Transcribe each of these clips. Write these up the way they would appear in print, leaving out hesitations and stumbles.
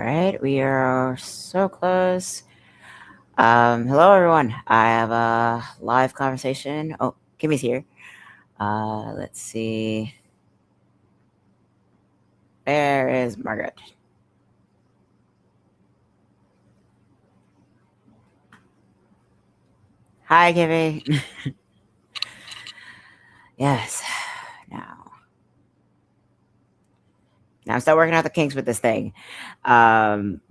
right, we are so close. Hello everyone. I have a live conversation. Oh, Kimmy's here. Let's see. Where is Margaret? Hi, Kimmy. Yes. Now, now I'm still working out the kinks with this thing.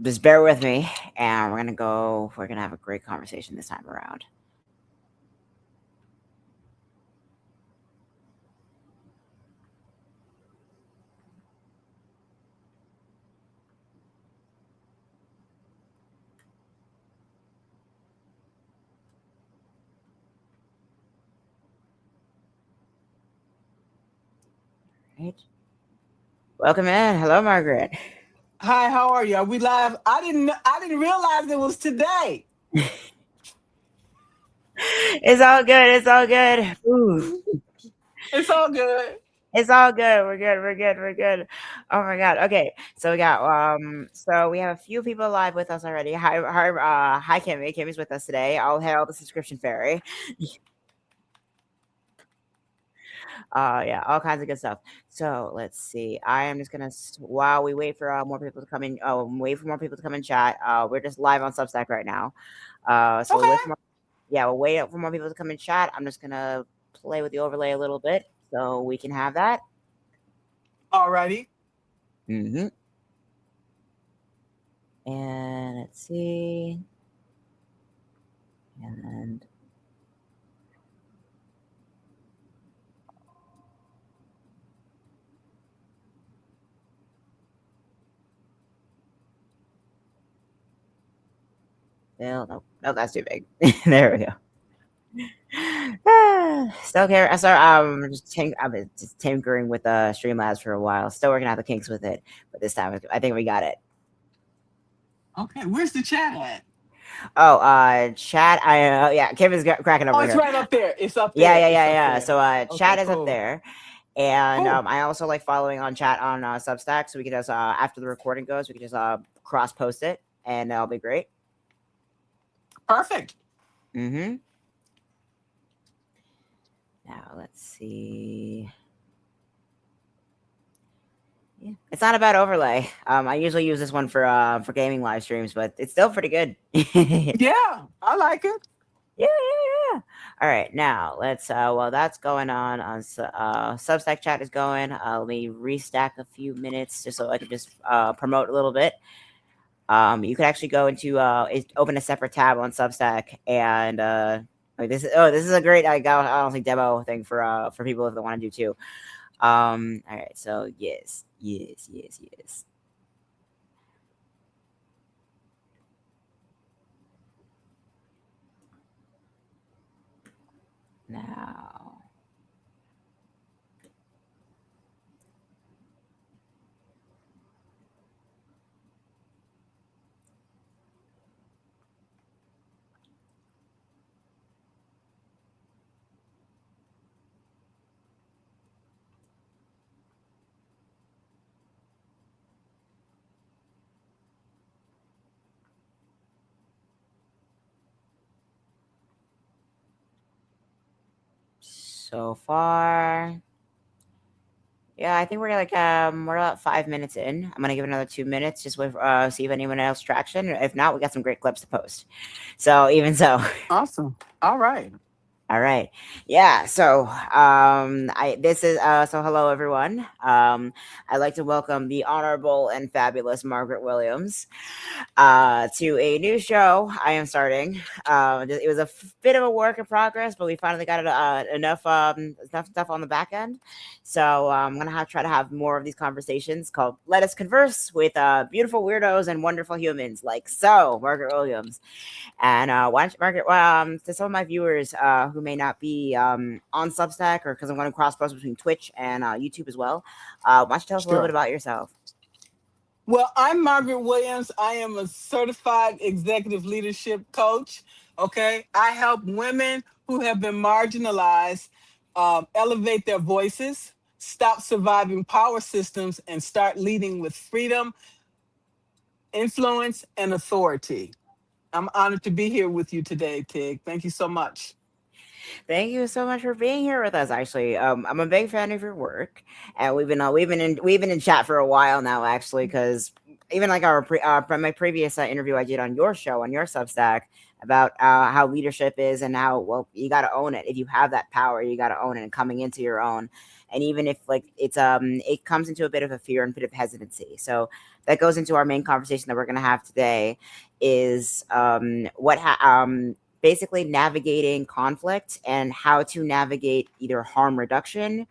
Just bear with me, and we're gonna go. We're gonna have a great conversation this time around. Right. Welcome in. Hello, Margaret. Hi, how are you? Are we live? I didn't realize it was today. It's all good. It's all good. Ooh. It's all good. It's all good. We're good. We're good. We're good. Oh my god. Okay. So we have a few people live with us already. Hi Kimmy. Kimmy's with us today. I'll hail the subscription fairy. Yeah, all kinds of good stuff. So let's see. I am just gonna while we wait for more people to come in. Oh, wait for more people to come in chat. We're just live on Substack right now. So we'll wait for Okay. more. Yeah, we'll wait for more people to come in chat. I'm just gonna play with the overlay a little bit so we can have that. Alrighty. Mm-hmm. And let's see. And Bill, no, no, that's too big. There we go. Still care. I've been just tinkering with Streamlabs for a while. Still working out the kinks with it, but this time I think we got it. Okay. Where's the chat at? Oh, chat. Yeah, Kevin's cracking up Oh, over it's here. right up there. It's up Yeah, there. yeah, It's yeah, up yeah. there. So, Okay, chat is up cool. there, and Cool. I also like following on chat on Substack, so we can just after the recording goes, we can just cross post it, and that'll be great. Perfect. Mm-hmm. Now let's see. Yeah. It's not a bad overlay. I usually use this one for gaming live streams, but it's still pretty good. Yeah, Yeah, I like it. yeah, yeah. All right, now let's. While that's going on Substack chat is going. Let me restack a few minutes just so I can just promote a little bit. You could actually go into open a separate tab on Substack and this is a great I don't think demo thing for people if they want to do too. All right, so yes, yes, yes, yes. Now, so far, yeah, I think we're about 5 minutes in. I'm gonna give it another 2 minutes, just with see if anyone else traction. If not, we got some great clips to post. So even so. Awesome. All right. All right. Yeah. So, I this is so hello everyone. I'd like to welcome the honorable and fabulous Margaret Williams to a new show I am starting. It was a bit of a work in progress, but we finally got it, enough stuff on the back end. So I'm gonna try to have more of these conversations called "Let Us Converse" with beautiful weirdos and wonderful humans, like so Margaret Williams. And why don't you, Margaret, to some of my viewers who may not be on Substack or because I'm going to cross post between Twitch and YouTube as well, why don't you tell us a little bit Sure. about yourself? Well, I'm Margaret Williams. I am a certified executive leadership coach. Okay. I help women who have been marginalized elevate their voices, stop surviving power systems, and start leading with freedom, influence, and authority. I'm honored to be here with you today, Tig. Thank you so much. Thank you so much for being here with us. Actually, I'm a big fan of your work, and we've been in chat for a while now. Actually, because even like from my previous interview I did on your show on your Substack about how leadership is and how well you got to own it. If you have that power, you got to own it and coming into your own. And even if like it comes into a bit of a fear and a bit of hesitancy. So that goes into our main conversation that we're going to have today is basically navigating conflict and how to navigate either harm reduction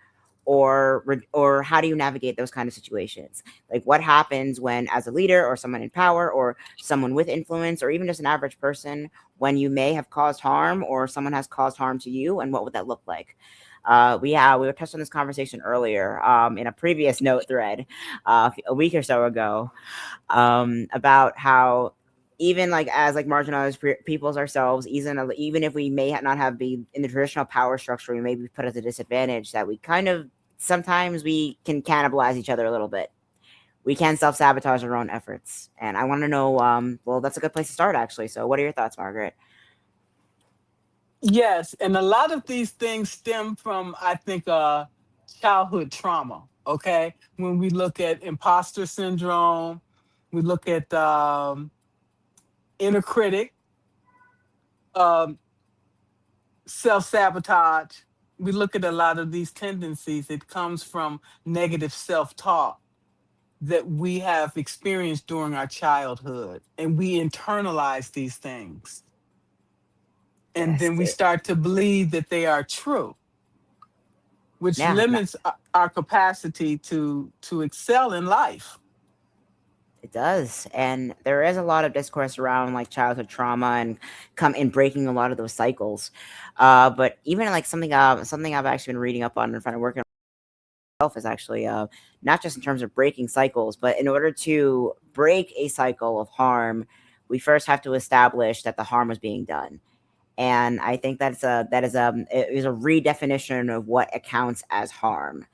or how do you navigate those kind of situations, like what happens when as a leader or someone in power or someone with influence or even just an average person when you may have caused harm or someone has caused harm to you, and what would that look like. We were touched on this conversation earlier in a previous note thread a week or so ago, about how even like as like marginalized peoples ourselves, even if we may not have be in the traditional power structure, we may be put at a disadvantage that we kind of sometimes we can cannibalize each other a little bit. We can self-sabotage our own efforts, and I want to know, well, that's a good place to start actually. So what are your thoughts, Margaret? Yes, and a lot of these things stem from, I think, childhood trauma. Okay, when we look at imposter syndrome, we look at inner critic, um, self sabotage. We look at a lot of these tendencies. It comes from negative self talk that we have experienced during our childhood, and we internalize these things, and Yes, then we start to believe that they are true, which yeah, limits our capacity to excel in life. it does. And there is a lot of discourse around like childhood trauma and come in breaking a lot of those cycles. But even like something I've actually been reading up on and trying to work on myself is actually not just in terms of breaking cycles, but in order to break a cycle of harm, we first have to establish that the harm was being done. And I think that is a redefinition of what accounts as harm.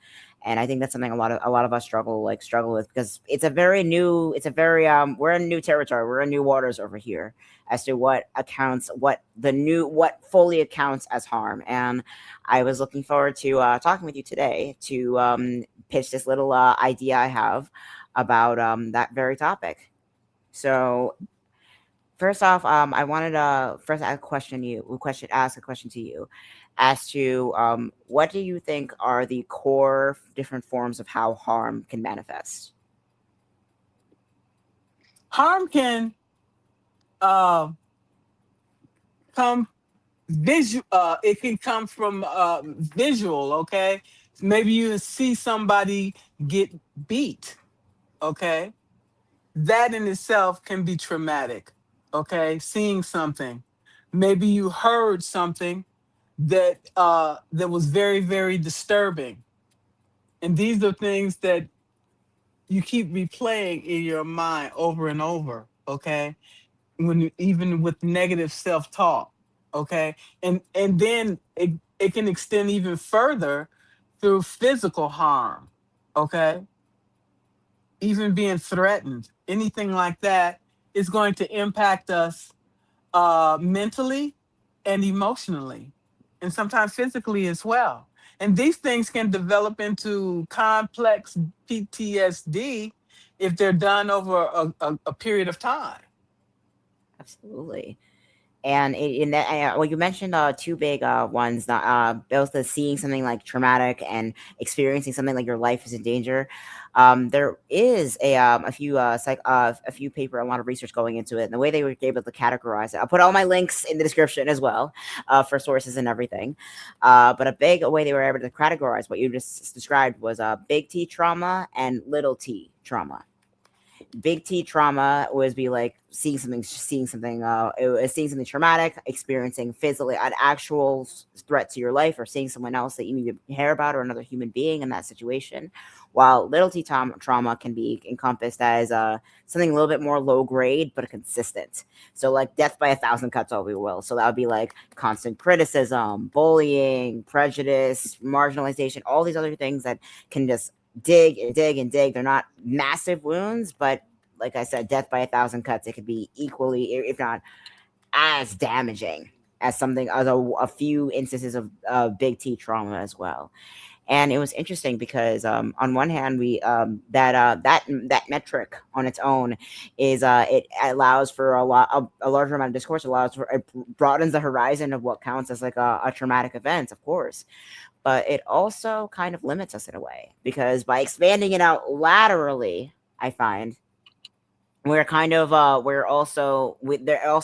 And I think that's something a lot of us struggle with, because it's a very we're in new territory, we're in new waters over here as to what fully accounts as harm. And I was looking forward to talking with you today to pitch this little idea I have about that very topic. So first off, I wanted to first ask a question to you, as to what do you think are the core different forms of how harm can manifest? Harm can uh, come visual. It can come from visual. Okay, maybe you see somebody get beat. Okay, that in itself can be traumatic. Okay, seeing something, maybe you heard something that was very, very disturbing, and these are things that you keep replaying in your mind over and over. Okay, even with negative self-talk. Okay, and then it can extend even further through physical harm. Okay, even being threatened, anything like that is going to impact us mentally and emotionally, and sometimes physically as well. And these things can develop into complex PTSD if they're done over a period of time. Absolutely. And in that, well, you mentioned two big ones. Both the seeing something like traumatic and experiencing something like your life is in danger. There is a few paper, a lot of research going into it, and the way they were able to categorize it. I'll put all my links in the description as well, for sources and everything. But a big way they were able to categorize what you just described was big T trauma and little T trauma. Big T trauma was be like seeing something traumatic, experiencing physically an actual threat to your life, or seeing someone else that you need to care about, or another human being in that situation. While little T trauma can be encompassed as something a little bit more low grade but consistent. So like death by a thousand cuts, if you will. So that would be like constant criticism, bullying, prejudice, marginalization, all these other things that can just dig and dig and dig. They're not massive wounds, but like I said, death by a thousand cuts. It could be equally, if not as damaging as something as a few instances of big T trauma as well. And it was interesting because on one hand, we that metric on its own is it allows for a larger amount of discourse, allows for it broadens the horizon of what counts as like a traumatic event, of course, but it also kind of limits us in a way because by expanding it out laterally, I find we're kind of there also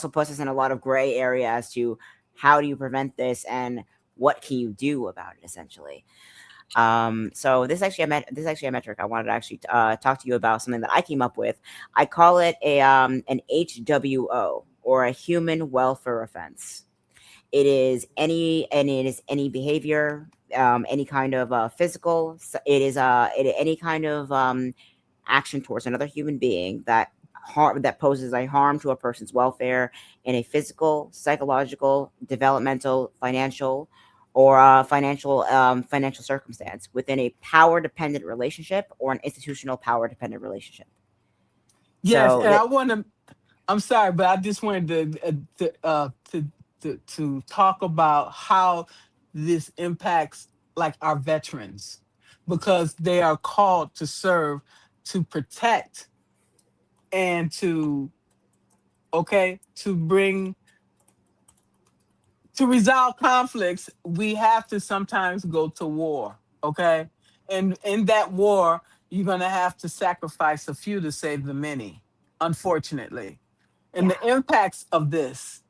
puts us in a lot of gray area as to how do you prevent this and what can you do about it essentially. So this is actually a metric I wanted to actually talk to you about, something that I came up with. I call it a an HWO, or a human welfare offense. It is any behavior, any kind of physical. Any kind of action towards another human being that poses a harm to a person's welfare in a physical, psychological, developmental, financial, or financial circumstance within a power dependent relationship or an institutional power dependent relationship. Yes, So and that I want to. I'm sorry, but I just wanted to talk about how this impacts like our veterans, because they are called to serve, to protect, and to, okay, to bring, to resolve conflicts. We have to sometimes go to war, okay, and in that war you're going to have to sacrifice a few to save the many, unfortunately. And yeah, the impacts of this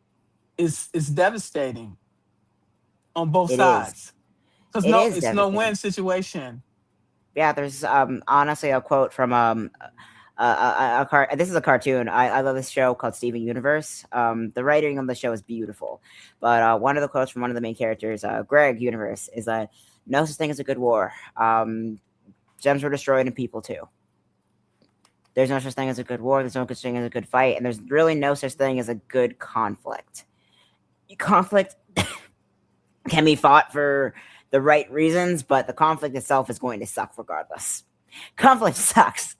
is devastating on both it is. sides, because It no, is it's no devastating. win situation. Yeah, there's honestly a quote from this is a cartoon. I love this show called Steven Universe. The writing on the show is beautiful, but one of the quotes from one of the main characters, Greg Universe, is that no such thing as a good war. Gems were destroyed and people too. There's no such thing as a good war. There's no such thing as a good fight, and there's really no such thing as a good conflict. Conflict can be fought for the right reasons, but the conflict itself is going to suck regardless. Conflict sucks.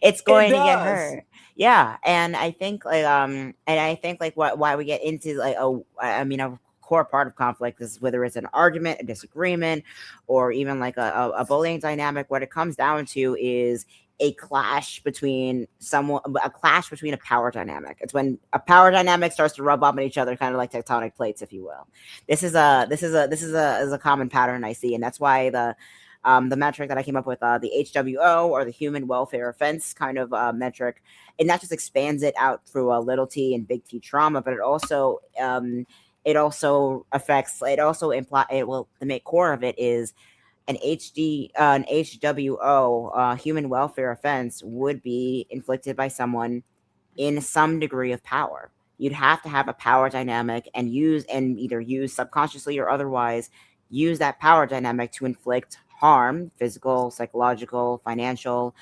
It's It going to get does. hurt. Yeah, and I think like why we get into like I mean a core part of conflict is whether it's an argument, a disagreement, or even like a bullying dynamic. What it comes down to is a clash between a power dynamic. It's when a power dynamic starts to rub up on each other, kind of like tectonic plates, if you will. This is a common pattern I see, and that's why the metric that I came up with, the HWO, or the human welfare offense kind of metric, it not just expands it out through a little t and big T trauma, but it also imply it well the main core of it is an HWO, human welfare offense would be inflicted by someone in some degree of power. You'd have to have a power dynamic and either use subconsciously or otherwise use that power dynamic to inflict harm, physical, psychological, financial,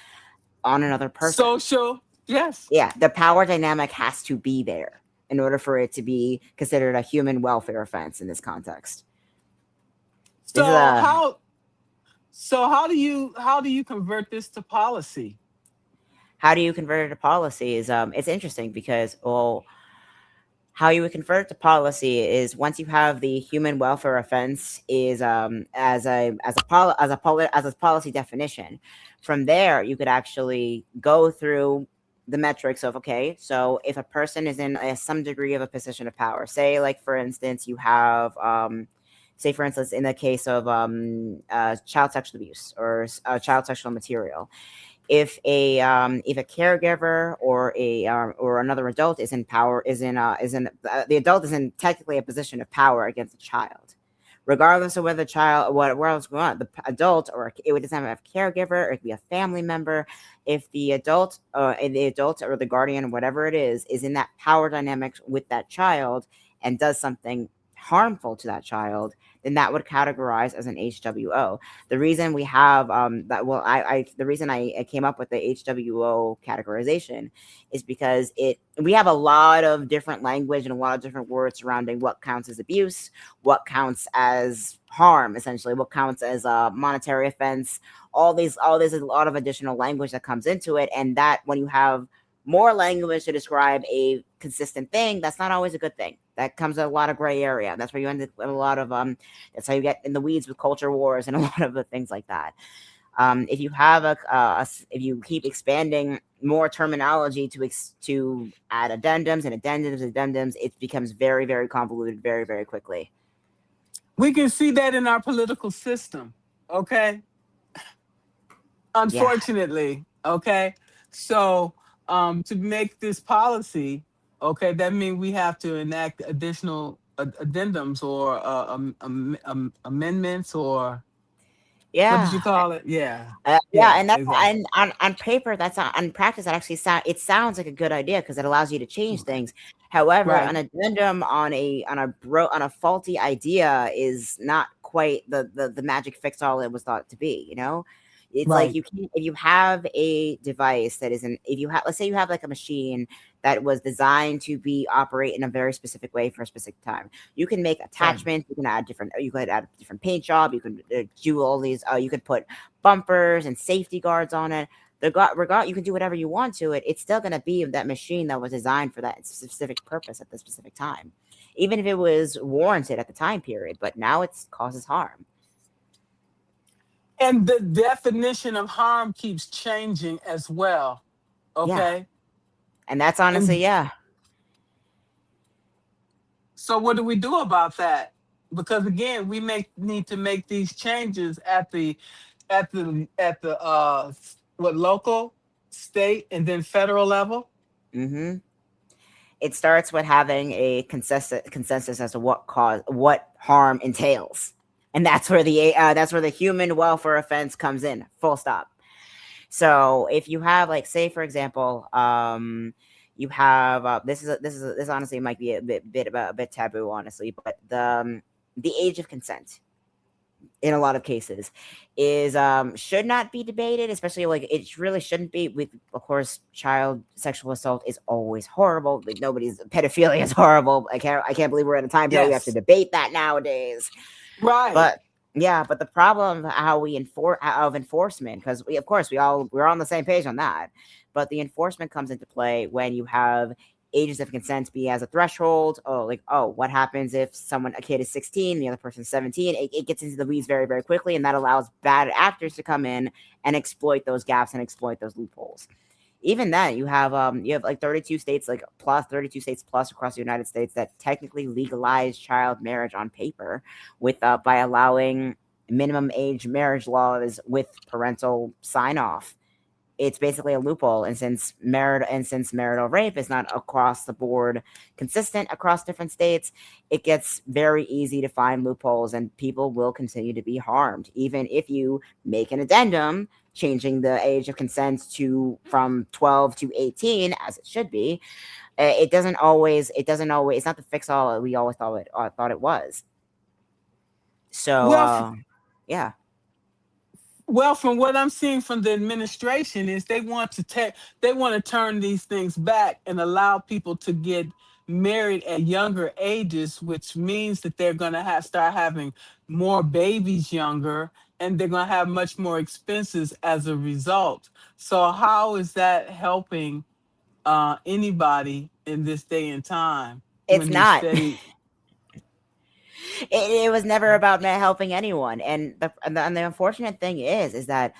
on another person. Social, yes. Yeah, the power dynamic has to be there in order for it to be considered a human welfare offense in this context. This is So a how do you convert this to policy? How do you convert it to policy is it's interesting because how you would convert it to policy is once you have the human welfare offense is as a policy definition. From there, you could actually go through the metrics of, okay, so if a person is in some degree of a position of power, say like for instance you have say for instance in the case of child sexual abuse or child sexual material, if a caregiver or another adult is in power is in the adult is in technically a position of power against the child, regardless of whether the child what else going on, the adult, or it doesn't have a caregiver, or it could be a family member. If the adult or the guardian, whatever it is in that power dynamic with that child and does something harmful to that child, then that would categorize as an HWO. The reason we have that well I the reason I came up with the HWO categorization is because it we have a lot of different language and a lot of different words surrounding what counts as abuse, what counts as harm, essentially what counts as a monetary offense. All this is a lot of additional language that comes into it, and that when you have more language to describe a consistent thing, that's not always a good thing. That comes with a lot of gray area. That's where you end up with a lot of that's how you get in the weeds with culture wars and a lot of the things like that. If you have if you keep expanding more terminology to add addendums and addendums and addendums, it becomes very very convoluted very very quickly. We can see that in our political system. Okay, Yeah, unfortunately. Okay, so to make this policy, okay, that means we have to enact additional addendums or amendments, or what did you yeah. call it? Yeah, Yeah, yeah, and that's exactly. and on paper, that's on practice. That actually sounds like a good idea because it allows you to change Right, things. However, right, an addendum on a faulty idea is not quite the magic fix all it was thought to be. You know, it's like right, you can if you have a device that isn't if you have let's say you have like a machine that was designed to be operate in a very specific way for a specific time. You can make right. attachments. You could add a different paint job. You can do all these. You could put bumpers and safety guards on it. You can do whatever you want to it. It's still going to be that machine that was designed for that specific purpose at the specific time, even if it was warranted at the time period. But now it causes harm. And the definition of harm keeps changing as well. Yeah, Okay, and that's honestly, and yeah, so what do we do about that? Because again, we make need to make these changes at the what, local, state, and then federal level. hmm it starts with having a consensus as to what harm entails, and that's where the human welfare offense comes in. Full stop. So if you have like say for example, you have this honestly might be a bit taboo honestly, but the age of consent in a lot of cases is should not be debated, especially like it really shouldn't be with of course child sexual assault is always horrible. Like nobody's pedophilia is horrible. I can't believe we're in a time period we have to Yes. debate that nowadays. Right. But yeah, but the problem how we enforce of enforcement, because we of course we're on the same page on that, but the enforcement comes into play when you have ages of consent be as a threshold. Oh, like oh, what happens if a kid is 16, the other person's 17? It gets into the weeds very very quickly, and that allows bad actors to come in and exploit those gaps and exploit those loopholes. Even then you have like 32 states like plus 32 states plus across the United States that technically legalize child marriage on paper with by allowing minimum age marriage laws with parental sign off. It's basically a loophole, and since marital rape is not across the board consistent across different states, it gets very easy to find loopholes, and people will continue to be harmed even if you make an addendum changing the age of consent to from 12 to 18 as it should be. It doesn't always it's not the fix all we always thought it was. So Well, yeah. from what I'm seeing from the administration is they want to turn these things back and allow people to get married at younger ages, which means that they're going to start having more babies younger, and they're going to have much more expenses as a result. So how is that helping anybody in this day and time It's when there's not. steady? It was never about helping anyone, and the unfortunate thing is that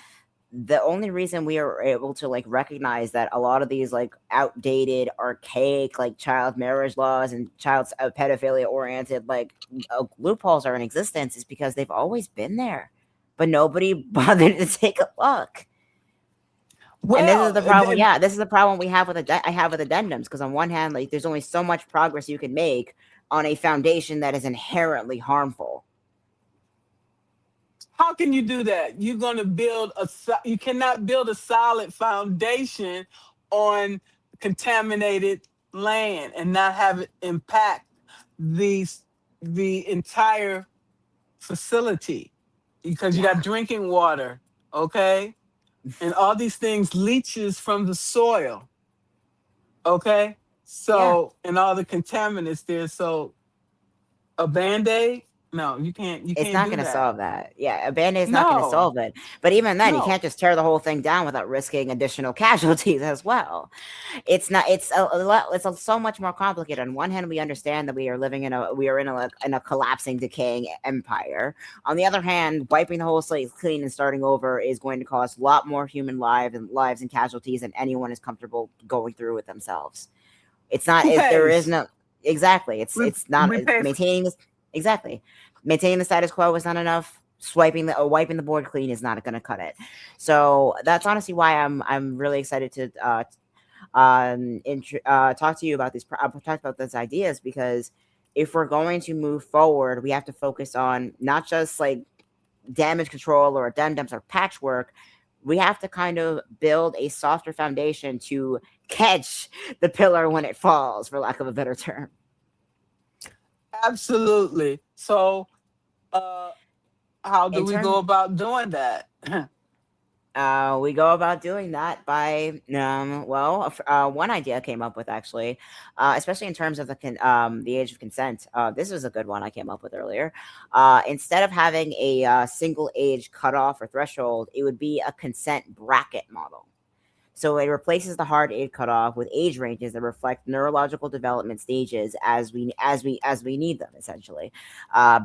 the only reason we are able to like recognize that a lot of these like outdated archaic like child marriage laws and child pedophilia oriented like loopholes are in existence is because they've always been there, but nobody bothered to take a look. And this is Well, the problem. Yeah, this is the problem we have with I have with addendums, because on one hand like there's only so much progress you can make on a foundation that is inherently harmful. how can you do that? You're going to you cannot build a solid foundation on contaminated land and not have it impact these. the entire facility because you Yeah, got drinking water, okay? And all these things leaches from the soil, okay? yeah. So, and all the contaminants there. So, a band-aid? No, you It's can't not do going to that. solve that. Yeah, a band-aid's not going to No, solve it. But even then, you no. can't just tear the whole thing down without risking additional casualties as well. It's not. It's a lot. It's so much more complicated. On one hand, we understand that we are in a collapsing, decaying empire. On the other hand, wiping the whole slate clean and starting over is going to cost a lot more human lives and casualties than anyone is comfortable going through with themselves. It's not. Who There is pays? no exactly. We It's not we pay for, maintaining this exactly. Maintaining the status quo is not enough. Swiping the wiping the board clean is not going to cut it. So that's honestly why I'm really excited to talk to you about talk about these ideas because if we're going to move forward, we have to focus on not just like damage control or addendums or patchwork. We have to kind of build a softer foundation to catch the pillar when it falls, for lack of a better term. absolutely. So, uh, how do In we go term, about doing that? we go about doing that by one idea I came up with actually, especially in terms of the age of consent. This was a good one I came up with earlier. Instead of having a single age cutoff or threshold, it would be a consent bracket model. So it replaces the hard age cutoff with age ranges that reflect neurological development stages as we need them. Essentially,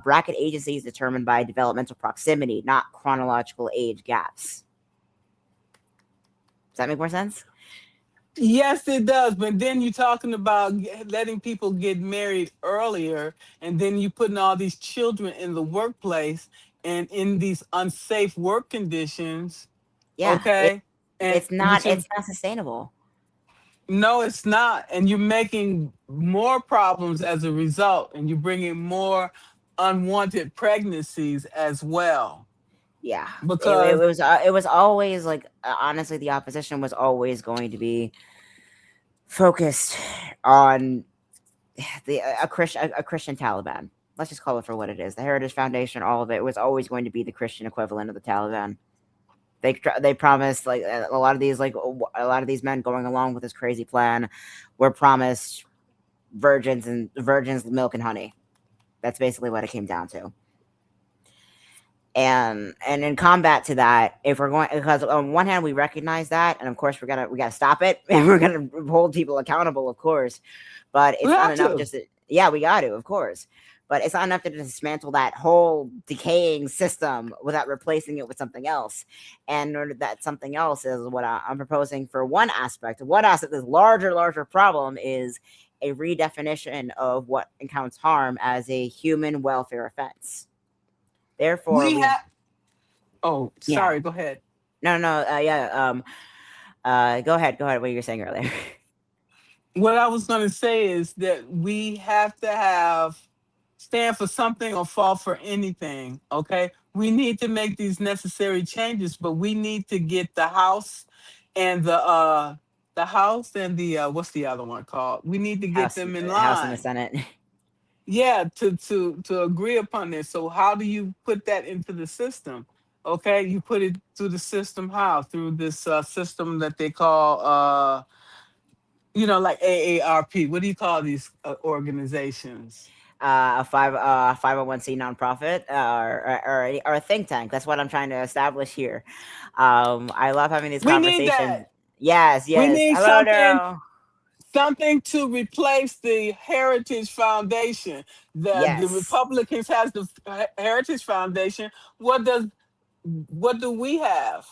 bracket agency is determined by developmental proximity, not chronological age gaps. Does that make more sense? Yes, it does. But then you're talking about letting people get married earlier, and then you putting all these children in the workplace and in these unsafe work conditions. Yeah, Okay, and it's not which it's is not sustainable. no, it's not, and you're making more problems as a result, and you're bringing more unwanted pregnancies as well Yeah, because it was always like honestly, the opposition was always going to be focused on the a Christian Taliban. Let's just call it for what it is. The Heritage Foundation, all of it was always going to be the Christian equivalent of the Taliban. They promised like a lot of these men going along with this crazy plan were promised virgins milk and honey. That's basically what it came down to. And in combat to that, if we're going, because on one hand we recognize that, and of course we gotta stop it, and we're gonna hold people accountable, of course, but we it's not have enough to. just to, yeah, we got to, of course, but it's not enough to dismantle that whole decaying system without replacing it with something else. And in order that something else is what I'm proposing for one aspect. This larger problem is a redefinition of what counts harm as a human welfare offense. Therefore, We we have. Oh, yeah. sorry. Go ahead. No, no, yeah. Go ahead. Go ahead. What you were saying earlier. What I was going to say is that we have to have stand for something or fall for anything. Okay, we need to make these necessary changes, but we need to get and the house and the what's the other one called? We need to get them in House and the line. Senate. Yeah, to agree upon this. So how do you put that into the system? Okay, you put it through the system. How? Through this system that they call like AARP. What do you call these organizations? 501c nonprofit or a think tank. That's what I'm trying to establish here. I love having these We need conversations. that. Yes, We yes. need Hello, Daryl. something to replace the Heritage Foundation. The Yes. Republicans has the Heritage Foundation. What do we have?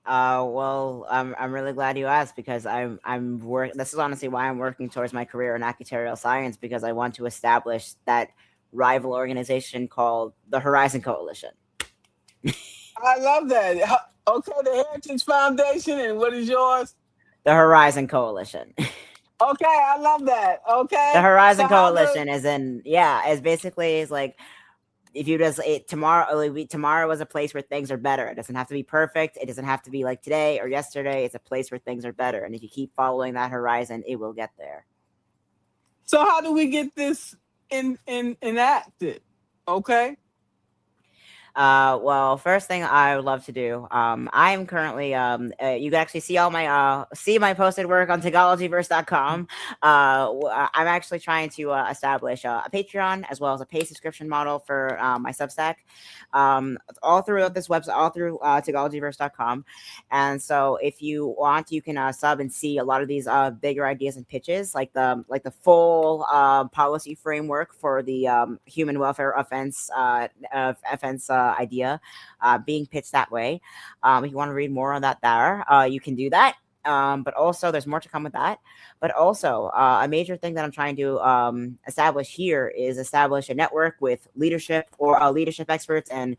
Well, I'm really glad you asked because I'm work. This is honestly why I'm working towards my career in actuarial science because I want to establish that rival organization called the Horizon Coalition. I love that. Okay, the Heritage Foundation, and what is yours? The Horizon Coalition. Okay, I love that. The Okay, so Horizon how do Coalition is in yeah, is basically is like if you just tomorrow tomorrow is a place where things are better. It doesn't have to be perfect. It doesn't have to be like today or yesterday. It's a place where things are better. And if you keep following that horizon, it will get there. so how do we get this? enacted? Okay. Well, first thing I would love to do, I'm currently, you can actually see all my, see my posted work on Tagalogverse.com. I'm actually trying to establish a Patreon as well as a pay subscription model for my Substack, all throughout this website, all through Tagalogverse.com. And so, if you want, you can sub and see a lot of these bigger ideas and pitches, like the full policy framework for the human welfare offense idea being pitched that way. If you want to read more on that, there you can do that. But also, there's more to come with that. But also, a major thing that I'm trying to establish here is establish a network with leadership or leadership experts and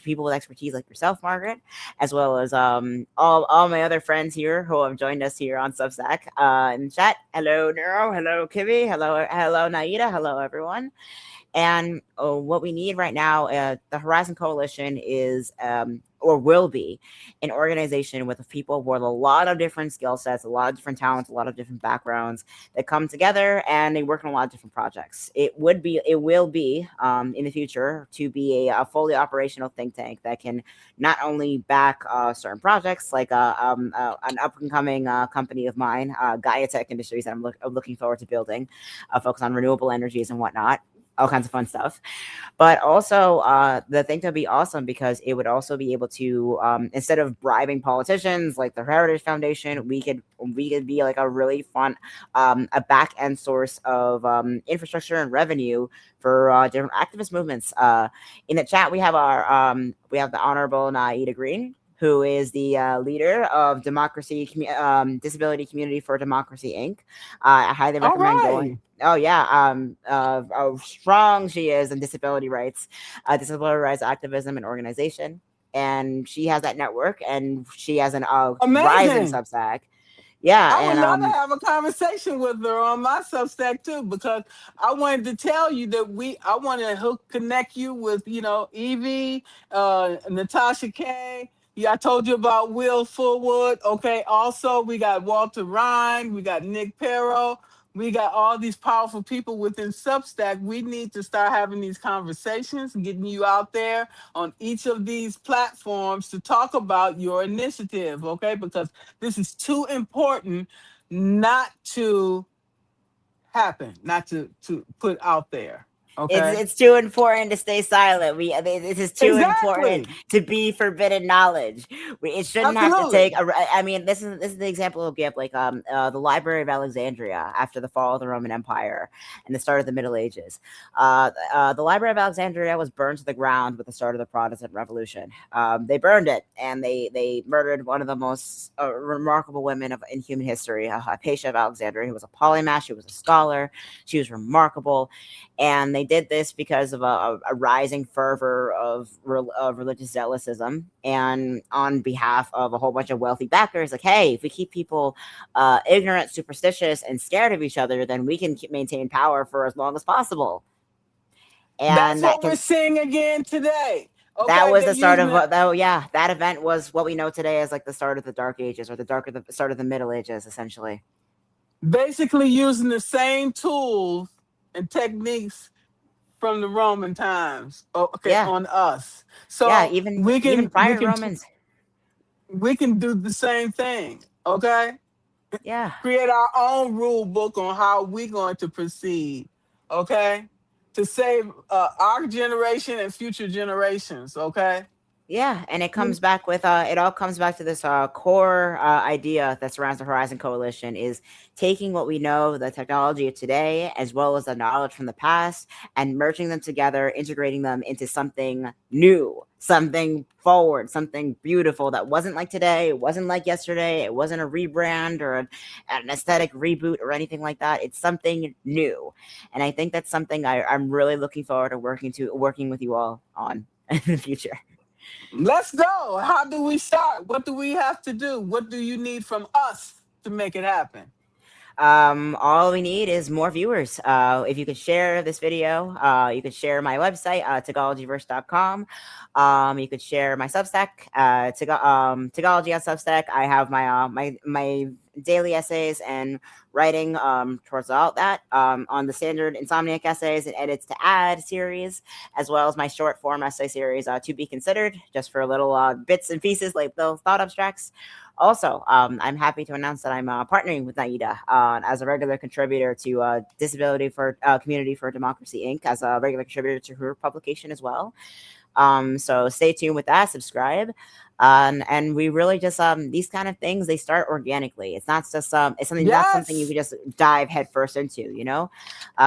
people with expertise like yourself, Margaret, as well as all my other friends here who have joined us here on Substack in chat. Hello, Neuro. Hello, Kibi. Hello, Naida. Hello, everyone. And what we need right now, the Horizon Coalition is or will be an organization with people with a lot of different skill sets, a lot of different talents, a lot of different backgrounds that come together and they work on a lot of different projects. It will be in the future to be a fully operational think tank that can not only back certain projects like an up and coming company of mine, Gaia Tech Industries, that I'm looking forward to building, focus on renewable energies and whatnot, all kinds of fun stuff. But also, the thing to be awesome because it would also be able to, instead of bribing politicians like the Heritage Foundation, we could be like a really fun, a back end source of infrastructure and revenue for different activist movements. In the chat, we have the Honorable Naida Green, who is the leader of Disability Community for Democracy Inc. I highly All recommend going. right. Oh yeah, how strong she is in disability rights activism and organization, and she has that network, and she has an rising Amazing. Substack. Yeah, I would and love to have a conversation with her on my Substack too, because I wanted to tell you that I want to hook connect you with Evie, Natasha K. Yeah, I told you about Will Fullwood. Okay, also we got Walter Ryan, we got Nick Perro, we got all these powerful people within Substack. We need to start having these conversations, getting you out there on each of these platforms to talk about your initiative. Okay, because this is too important not to happen, not to put out there. Okay. it's too important to stay silent. This is too important Exactly. to be forbidden knowledge. It shouldn't have to take Absolutely. I mean, this is the example we'll give, like the Library of Alexandria after the fall of the Roman Empire and the start of the Middle Ages. The Library of Alexandria was burned to the ground with the start of the Protestant Revolution. They burned it and they murdered one of the most remarkable women in human history, Hypatia of Alexandria, who was a polymath. She was a scholar. She was remarkable, and they did this because of a rising fervor of religious zealotism and on behalf of a whole bunch of wealthy backers. Like, hey, if we keep people ignorant, superstitious, and scared of each other, then we can maintain power for as long as possible. That's And what we're seeing again today. that Okay, was they're the start using of it, yeah, that event was what we know today as like the start of the Dark Ages, or the start of the Middle Ages, essentially. basically using the same tools and techniques from the Roman times. Okay, Yeah, on us. yeah, So we even can we prior can Romans. we can do the same thing. Okay, Yeah, create our own rule book on how we're going to proceed. Okay, to save our generation and future generations. Okay. yeah, and it all comes back to this core idea that surrounds the Horizon Coalition is taking what we know, the technology of today, as well as the knowledge from the past, and merging them together, integrating them into something new, something forward, something beautiful that wasn't like today, it wasn't like yesterday, it wasn't a rebrand or an aesthetic reboot or anything like that. It's something new, and I think that's something I'm really looking forward to working with you all on in the future. Let's go. How do we start? What do we have to do? What do you need from us to make it happen? All we need is more viewers. If you could share this video, you could share my website, Tagalogverse.com. You could share my Substack, Tagalogy on Substack. I have my daily essays and writing towards all that on the standard Insomniac essays and edits to add series, as well as my short form essay series to be considered, just for little bits and pieces like little thought abstracts. Also, I'm happy to announce that I'm partnering with Naida as a regular contributor to Disability for Community for Democracy Inc. as a regular contributor to her publication as well. So stay tuned with that, subscribe. And we really just these kind of things, they start organically. It's not just it's something not something you Yes. can just dive headfirst into, you know.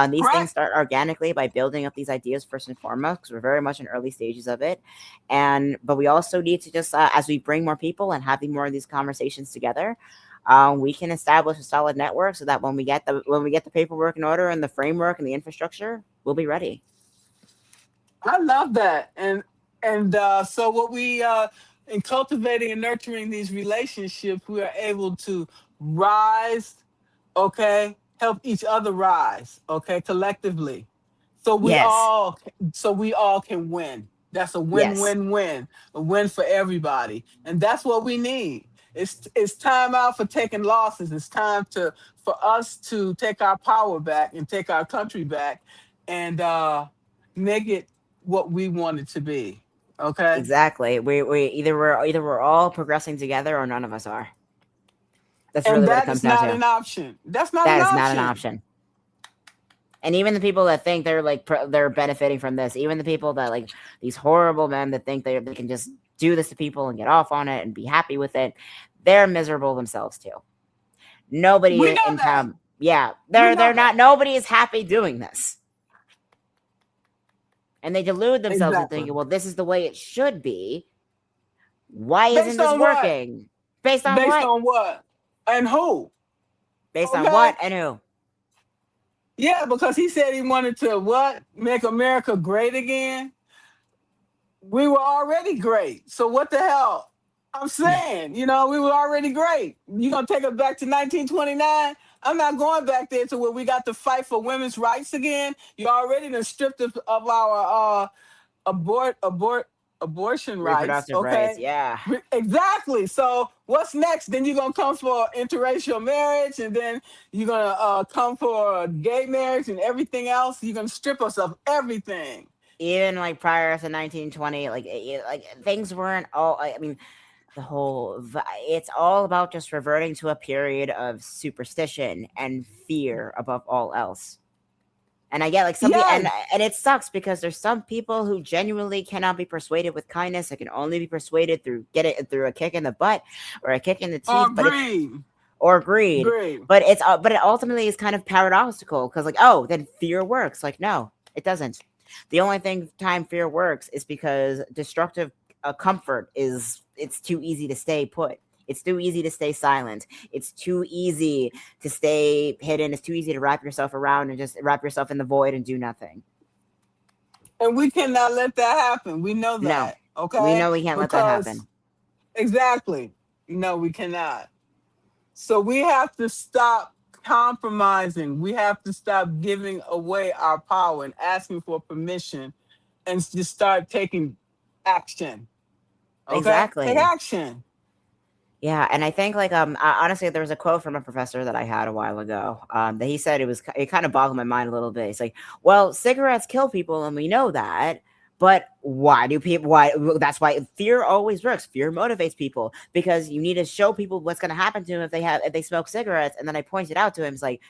These things Correct. start organically by building up these ideas first and foremost, because we're very much in early stages of it. And but we also need to just as we bring more people and having more of these conversations together, we can establish a solid network so that when we get the paperwork in order and the framework and the infrastructure, we'll be ready. I love that. And so what we in cultivating and nurturing these relationships, we are able to rise, okay, help each other rise, okay, collectively. So Yes. we all can win. That's a Yes. win-win-win, a win for everybody. And that's what we need. It's time out for taking losses. It's time to for us to take our power back and take our country back and make it what we want it to be. Okay? Exactly. We're either we're all progressing together or none of us are. That's And really what it that comes is down not to. an option. That's not an That is not an option. option. And even the people that think they're like they're benefiting from this, even the people that like these horrible men that think they can just do this to people and get off on it and be happy with it, they're miserable themselves too. Nobody We know in that. town, yeah, We they're know not. that. Nobody is happy doing this, and they delude themselves into Exactly. thinking, well, this is the way it should be. Why isn't Based this on what? working? Based on Based what? on what? And who? Based on Okay? what and who? Yeah, because he said he wanted to what? Make America great again. We were already great. So what the hell? I'm saying, we were already great. You gonna take us back to 1929? I'm not going back there to where we got to fight for women's rights again. You already done stripped us of our abort abortion rights. Reproductive rights, Okay, yeah. exactly. So what's next? Then you're gonna come for interracial marriage, and then you're gonna come for gay marriage and everything else. You're gonna strip us of everything. Even like prior to 1920, like things weren't all. I mean, it's all about just reverting to a period of superstition and fear above all else. And I get like some people, Yes, and it sucks because there's some people who genuinely cannot be persuaded with kindness. It can only be persuaded through get it through a kick in the butt or a kick in the teeth. But it's agreed, or greed. agreed. But it ultimately is kind of paradoxical because like, oh, then fear works. Like, no, it doesn't. The only thing time fear works is because destructive comfort is it's too easy to stay put. It's too easy to stay silent. It's too easy to stay hidden. It's too easy to wrap yourself around and just wrap yourself in the void and do nothing. And we cannot let that happen. We know No, that, we okay? know we can't let that Because happen. exactly, no, we cannot. So we have to stop compromising. We have to stop giving away our power and asking for permission and just start taking action. Okay? Take Exactly. action. Yeah, and I think honestly, there was a quote from a professor that I had a while ago. That he said it kind of boggled my mind a little bit. He's like, "Well, cigarettes kill people, and we know that, but why do people? Why? That's why fear always works. Fear motivates people because you need to show people what's going to happen to them if they smoke cigarettes." And then I pointed out to him, "It's like,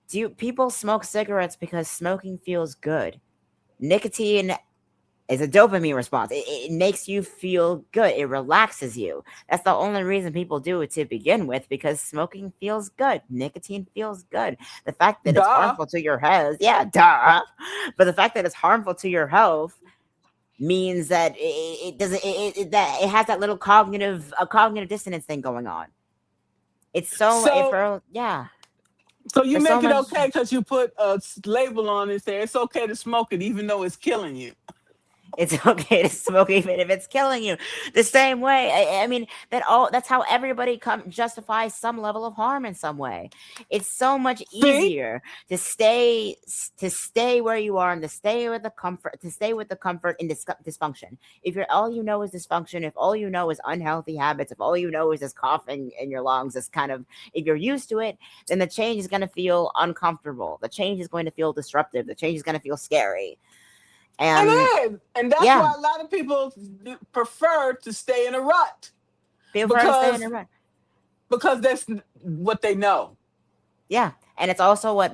do people smoke cigarettes because smoking feels good? Nicotine is a dopamine response. It makes you feel good. It relaxes you. That's the only reason people do it to begin with because smoking feels good. Nicotine feels good. The fact that it's Duh. harmful to your health, yeah, duh. But the fact that it's harmful to your health means that it doesn't. That it has that little cognitive dissonance thing going on. It's so it So for yeah so you for so make it much. okay because you put a label on it, say it's okay to smoke it even though it's killing you. It's okay to smoke even if it's killing you. The same way, I mean that's how everybody justifies some level of harm in some way. It's so much See? easier to stay where you are and to stay with the comfort in dysfunction. If you're all you know is dysfunction, if all you know is unhealthy habits, if all you know is this coughing in your lungs, this kind of if you're used to it, then the change is going to feel uncomfortable. The change is going to feel disruptive. The change is going to feel scary. And It is. And that's yeah, why a lot of people prefer to stay in a rut feel free to stay in because your rut. that's what they know. Yeah, and it's also what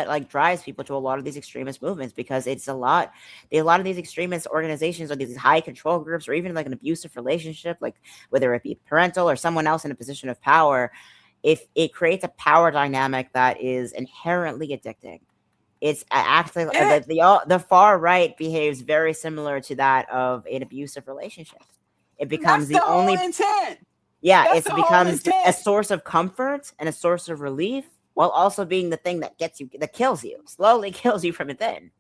like drives people to a lot of these extremist movements, because a lot of these extremist organizations or these high control groups, or even like an abusive relationship, like whether it be parental or someone else in a position of power, if it creates a power dynamic that is inherently addicting. It's actually It, the far right behaves very similar to that of an abusive relationship. It becomes that's the the whole only intent. Yeah, That's it the whole becomes a intent. source of comfort and a source of relief, while also being the thing that kills you, slowly kills you from within.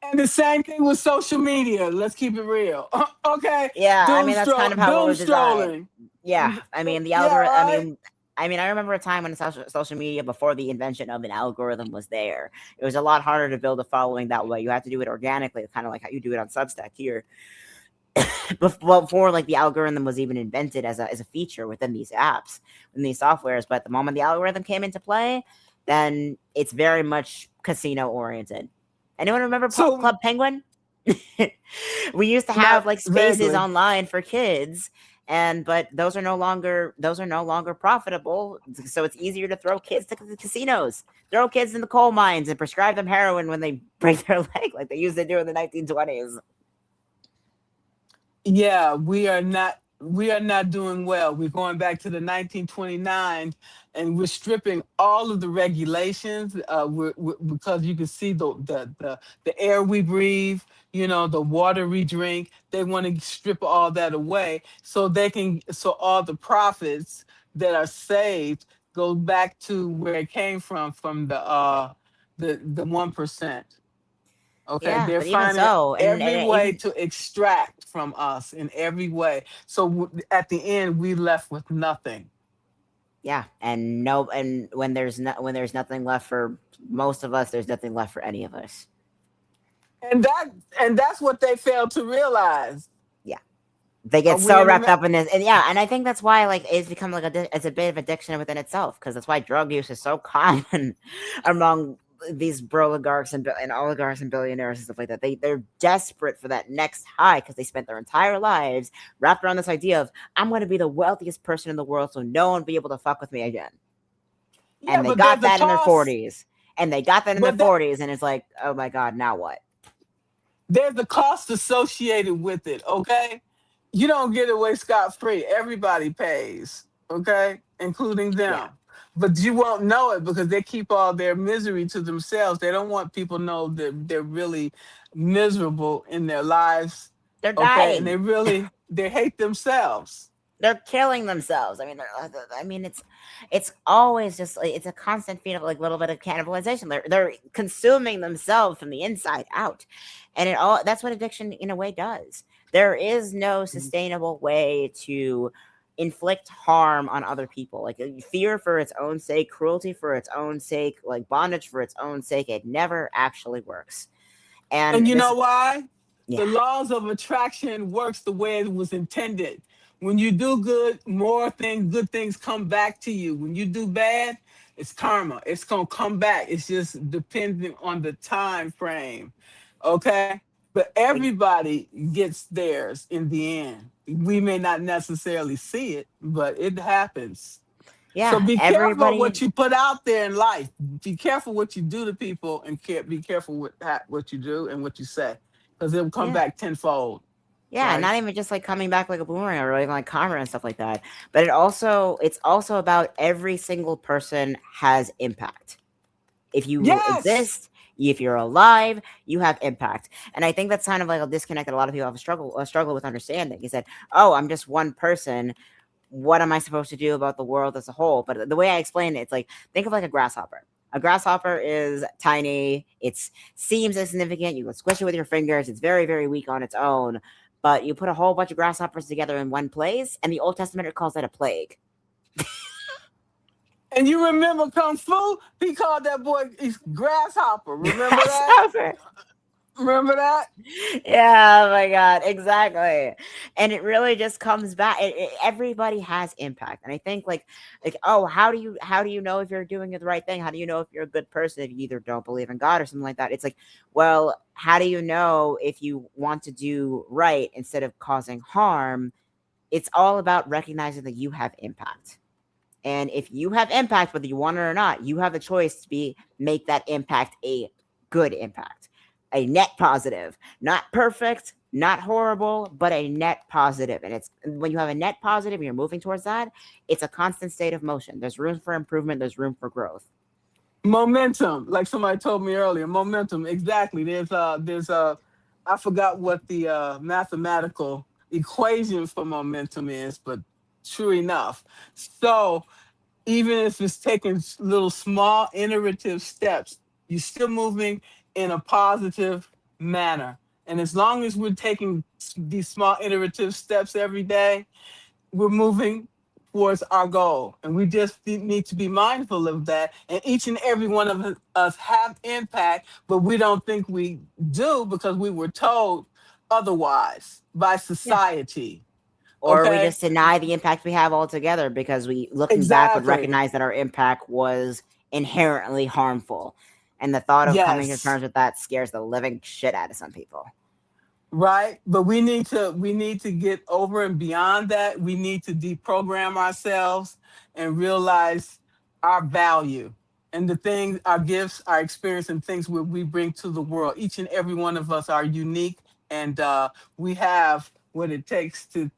And the same thing with social media. Let's keep it real. Okay. Yeah, I mean that's kind of how it Doom was designed. strolling. Yeah, I mean the Yeah, algorithm. right. I remember a time when social media before the invention of an algorithm was there. It was a lot harder to build a following that way. You have to do it organically, kind of like how you do it on Substack here. Before like the algorithm was even invented as a feature within these apps, in these softwares. But the moment the algorithm came into play, then it's very much casino oriented. Anyone remember So Club Penguin? We used to not have like spaces vaguely. online for kids, but those are no longer profitable, so it's easier to throw kids to the casinos, throw kids in the coal mines, and prescribe them heroin when they break their leg, like they used to do in the 1920s. Yeah, we are not doing well. We're going back to the 1929, and we're stripping all of the regulations. Because you can see the air we breathe, the water we drink. They want to strip all that away so all the profits that are saved go back to where it came from the 1%. Okay, Yeah, they're but even finding so, every and way even to extract from us in every way. So at the end, we left with nothing. yeah, and no, and when there's nothing left for most of us, there's nothing left for any of us. And that's what they failed to realize. Yeah, they Are get we so in the wrapped up in this, and yeah, and I think that's why like it's become like it's a bit of addiction within itself, because that's why drug use is so common among these oligarchs and oligarchs and billionaires and stuff like that. They're desperate for that next high, because they spent their entire lives wrapped around this idea of, I'm going to be the wealthiest person in the world, so no one will be able to fuck with me again. Yeah, And they but got there's a that in their cost. 40s. And they got that in their But that 40s, and it's like, oh my god, now what? there's a cost associated with it. Okay, you don't get away scot free. Everybody pays. Okay, including Yeah, them. But you won't know it because they keep all their misery to themselves. They don't want people to know that they're really miserable in their lives. they're Okay, and dying. they hate themselves. They're killing themselves. I mean, it's always just like, it's a constant feed of like little bit of cannibalization. They're consuming themselves from the inside out, and it all that's what addiction in a way does. There is no sustainable way to inflict harm on other people. Like fear for its own sake, cruelty for its own sake, like bondage for its own sake. It never actually works. And And you this, know why? yeah, The laws of attraction works the way it was intended. When you do good, good things come back to you. When you do bad, it's karma. It's gonna come back. It's just depending on the time frame. Okay? But ex- everybody gets theirs in the end. We may not necessarily see it, but it happens. So yeah, be careful what everybody, you put out there in life. Be careful what you do to people, and be careful what you do and what you say, because it will come yeah. back tenfold. Yeah, Right? not even just like coming back like a boomerang or even like karma and stuff like that. But it's also about every single person has impact. If you Yes. exist, if you're alive, you have impact. And I think that's kind of like a disconnect that a lot of people have a struggle with understanding, is that, oh, I'm just one person. What am I supposed to do about the world as a whole? But the way I explain it, it's like, think of like a grasshopper. A grasshopper is tiny. It seems insignificant. You can squish it with your fingers. It's very, very weak on its own. But you put a whole bunch of grasshoppers together in one place, and the Old Testament it calls that a plague. And you remember Kung Fu? He called that boy he's grasshopper. Remember that? Grasshopper. Remember that? Yeah, oh my god, exactly. And it really just comes back. Everybody has impact, and I think like oh, how do you know if you're doing the right thing? How do you know if you're a good person if you either don't believe in God or something like that? It's like, well, how do you know if you want to do right instead of causing harm? It's all about recognizing that you have impact. And if you have impact, whether you want it or not, you have the choice to make that impact a good impact, a net positive, not perfect, not horrible, but a net positive. And it's when you have a net positive and you're moving towards that, it's a constant state of motion. There's room for improvement. There's room for growth. Momentum, like somebody told me earlier. Momentum, exactly. I forgot what the mathematical equation for momentum is, but true enough. So even if it's taking little small iterative steps, you're still moving in a positive manner. And as long as we're taking these small iterative steps every day, we're moving towards our goal. And we just need to be mindful of that. And each and every one of us have impact, but we don't think we do because we were told otherwise by Yeah. society. Or we Okay? just deny the impact we have altogether because we, looking back, would Exactly. recognize that our impact was inherently harmful. And the thought of coming to Yes. terms with that scares the living shit out of some people. Right, but we need to get over and beyond that. We need to deprogram ourselves and realize our value and the things, our gifts, our experience, and things we bring to the world. Each and every one of us are unique, and we have what it takes to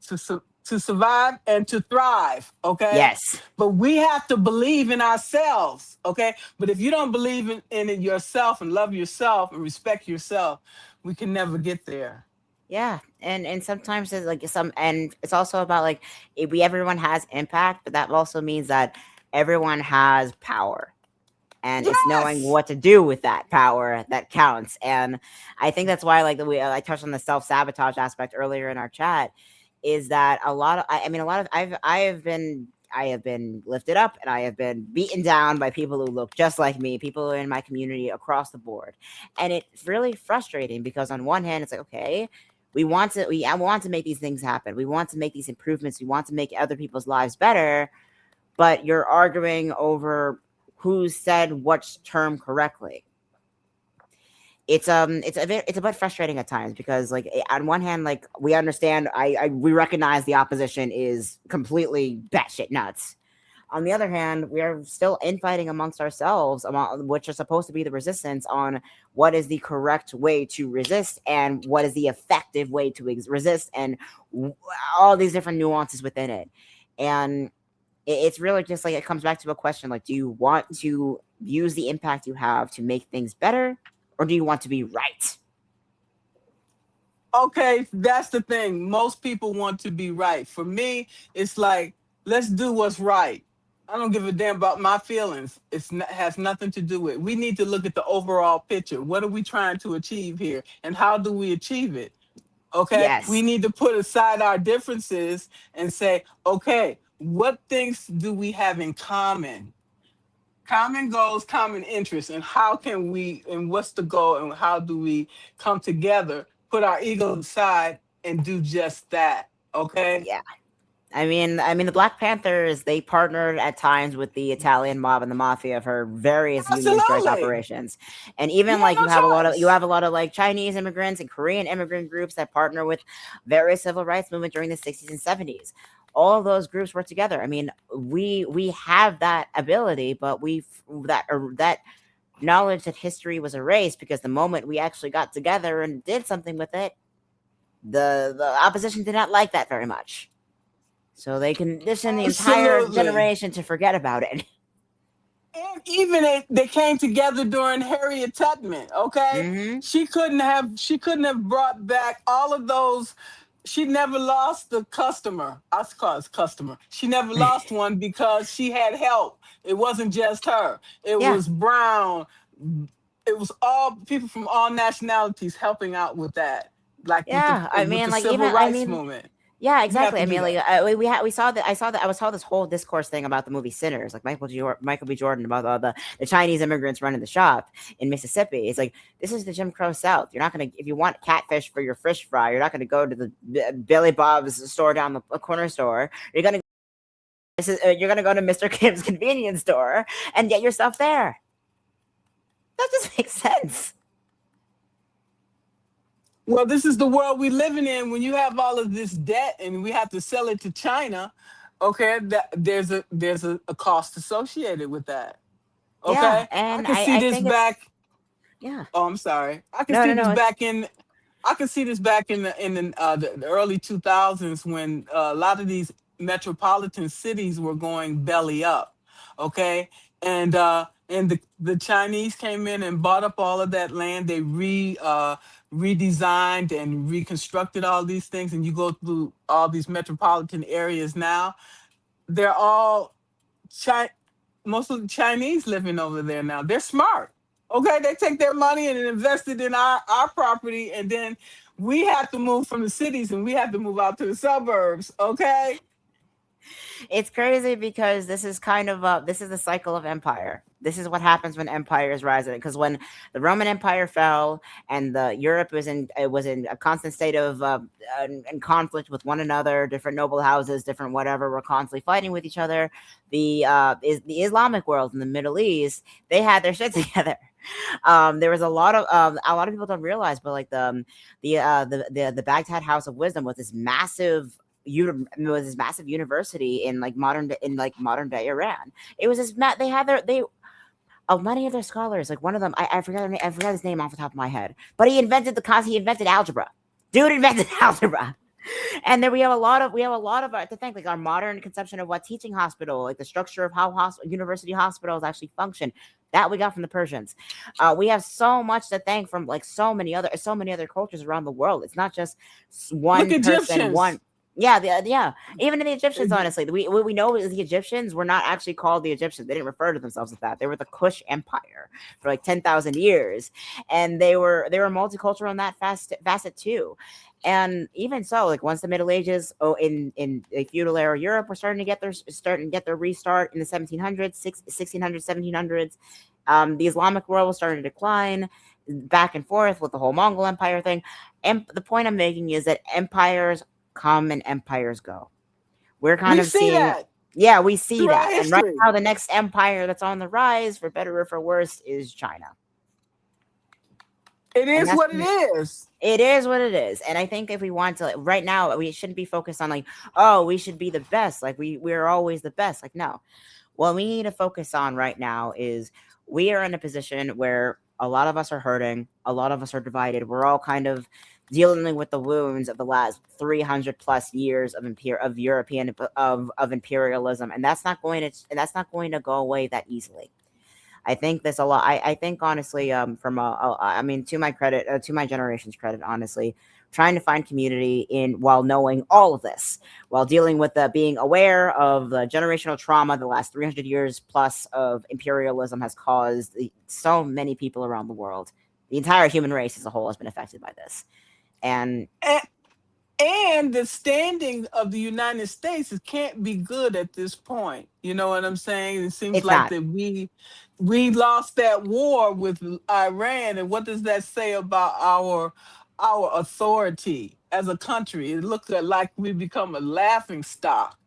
survive and to thrive. Okay, Yes. but we have to believe in ourselves. Okay, but if you don't believe in it yourself and love yourself and respect yourself, we can never get there. Yeah, and sometimes it's like some, and it's also about like we everyone has impact, but that also means that everyone has power, and it's knowing Yes. what to do with that power that counts. And I think that's why like the way I touched on the self sabotage aspect earlier in our chat is that a lot of I mean a lot of I have been lifted up and I have been beaten down by people who look just like me, people in my community across the board. And it's really frustrating because on one hand it's like, okay, I want to make these things happen. We want to make these improvements. We want to make other people's lives better, but you're arguing over who said which term correctly. It's a bit frustrating at times because like on one hand like we understand we recognize the opposition is completely batshit nuts. On the other hand, we are still infighting amongst ourselves, which are supposed to be the resistance on what is the correct way to resist and what is the effective way to resist, and all these different nuances within it. And it's really just like it comes back to a question like, do you want to use the impact you have to make things better, or do you want to be right? Okay, that's the thing. Most people want to be right. For me, it's like, let's do what's right. I don't give a damn about my feelings. Has nothing to do with. We need to look at the overall picture. What are we trying to achieve here, and how do we achieve it? Okay, we Yes. need to put aside our differences and say, okay, what things do we have in common? Common goals, common interests, and how can we, and what's the goal, and how do we come together, put our egos aside, and do just that? Okay. Yeah. I mean, the Black Panthers, they partnered at times with the Italian mob and the mafia for various union strike Absolutely. operations, and You even had like no you choice. have a lot of like Chinese immigrants and Korean immigrant groups that partner with various civil rights movement during the 60s and 70s. All of those groups were together. I mean, we have that ability, but that knowledge that history was erased because the moment we actually got together and did something with it, the opposition did not like that very much. So they condition the entire Absolutely. generation to forget about it. And even they came together during Harriet Tubman. Okay, Hmm. she couldn't have brought back all of those. she never lost the customer. I call it customer. She never lost one because she had help. It wasn't just her. It Yeah, was Brown. It was all people from all nationalities helping out with that, like yeah. I with mean, the like civil even I rights mean, movement. yeah, We have exactly. to I do mean, like that. we saw that I saw this whole discourse thing about the movie Sinners, like Michael B. Jordan about all the Chinese immigrants running the shop in Mississippi. It's like this is the Jim Crow South. You're not gonna if you want catfish for your fish fry, you're not gonna go to the Billy Bob's store down the corner store. You're gonna go to Mr. Kim's convenience store and get your stuff there. That just makes sense. Well, this is the world we're living in. When you have all of this debt and we have to sell it to China, okay, that there's a cost associated with that. Yeah, Okay, I and can see I this think it's back. yeah. Oh, I'm sorry. I can No, see no, this no. It's back in. I can see this back in the early 2000s when a lot of these metropolitan cities were going belly up. Okay, and the Chinese came in and bought up all of that land. They redesigned and reconstructed all these things. And you go through all these metropolitan areas now. They're all Chi- most of the Chinese living over there now. They're smart. Okay, they take their money and invest it in our property, and then we have to move from the cities and we have to move out to the suburbs. Okay. it's crazy because this is the cycle of empire. This is what happens when empires rise. Because when the Roman Empire fell and the Europe was in a constant state of in conflict with one another, different noble houses, different whatever, were constantly fighting with each other. The Islamic world in the Middle East, they had their shit together. There was a lot of people don't realize, but like the Baghdad House of Wisdom was this massive university in modern day Iran. It was this they had their they many of their scholars, like one of them, I forgot his name off the top of my head, but he invented algebra. Dude invented algebra. And then we have a lot of to think, like our modern conception of what teaching hospital, like the structure of how university hospitals actually function, that we got from the Persians. We have so much to thank from like so many other cultures around the world. It's not just Look, one person, one. Egyptians. Yeah, yeah. Even in the Egyptians, Eg- honestly, we know is the Egyptians were not actually called the Egyptians. They didn't refer to themselves as that. They were the Kush Empire for like 10,000 years, and they were multicultural in that facet too. And even so, like once the Middle Ages, in a feudal era Europe, were starting to get their restart in the 1700s, 1600s, 1700s. The Islamic world was starting to decline, back and forth with the whole Mongol Empire thing. And the point I'm making is that empires come and empires go. We're kind we of see seeing, that yeah, we see throughout that. And right history. now, the next empire that's on the rise, for better or for worse, is China. It And is that's what it is. it is what it is. And I think if we want to, like, right now, we shouldn't be focused on like, oh, we should be the best. Like we're always the best. Like no, what we need to focus on right now is we are in a position where a lot of us are hurting, a lot of us are divided. We're all kind of dealing with the wounds of the last 300 plus years of European of imperialism, and that's not going to go away that easily. I think there's a lot. I think honestly, I mean, to my generation's credit, honestly, trying to find community in while knowing all of this, while dealing with the being aware of the generational trauma the last 300 years plus of imperialism has caused so many people around the world. The entire human race as a whole has been affected by this, and And the standing of the United States can't be good at this point. You know what I'm saying? It seems it's like not. that we lost that war with Iran, and what does that say about our authority as a country? It looks like we become a laughing stock.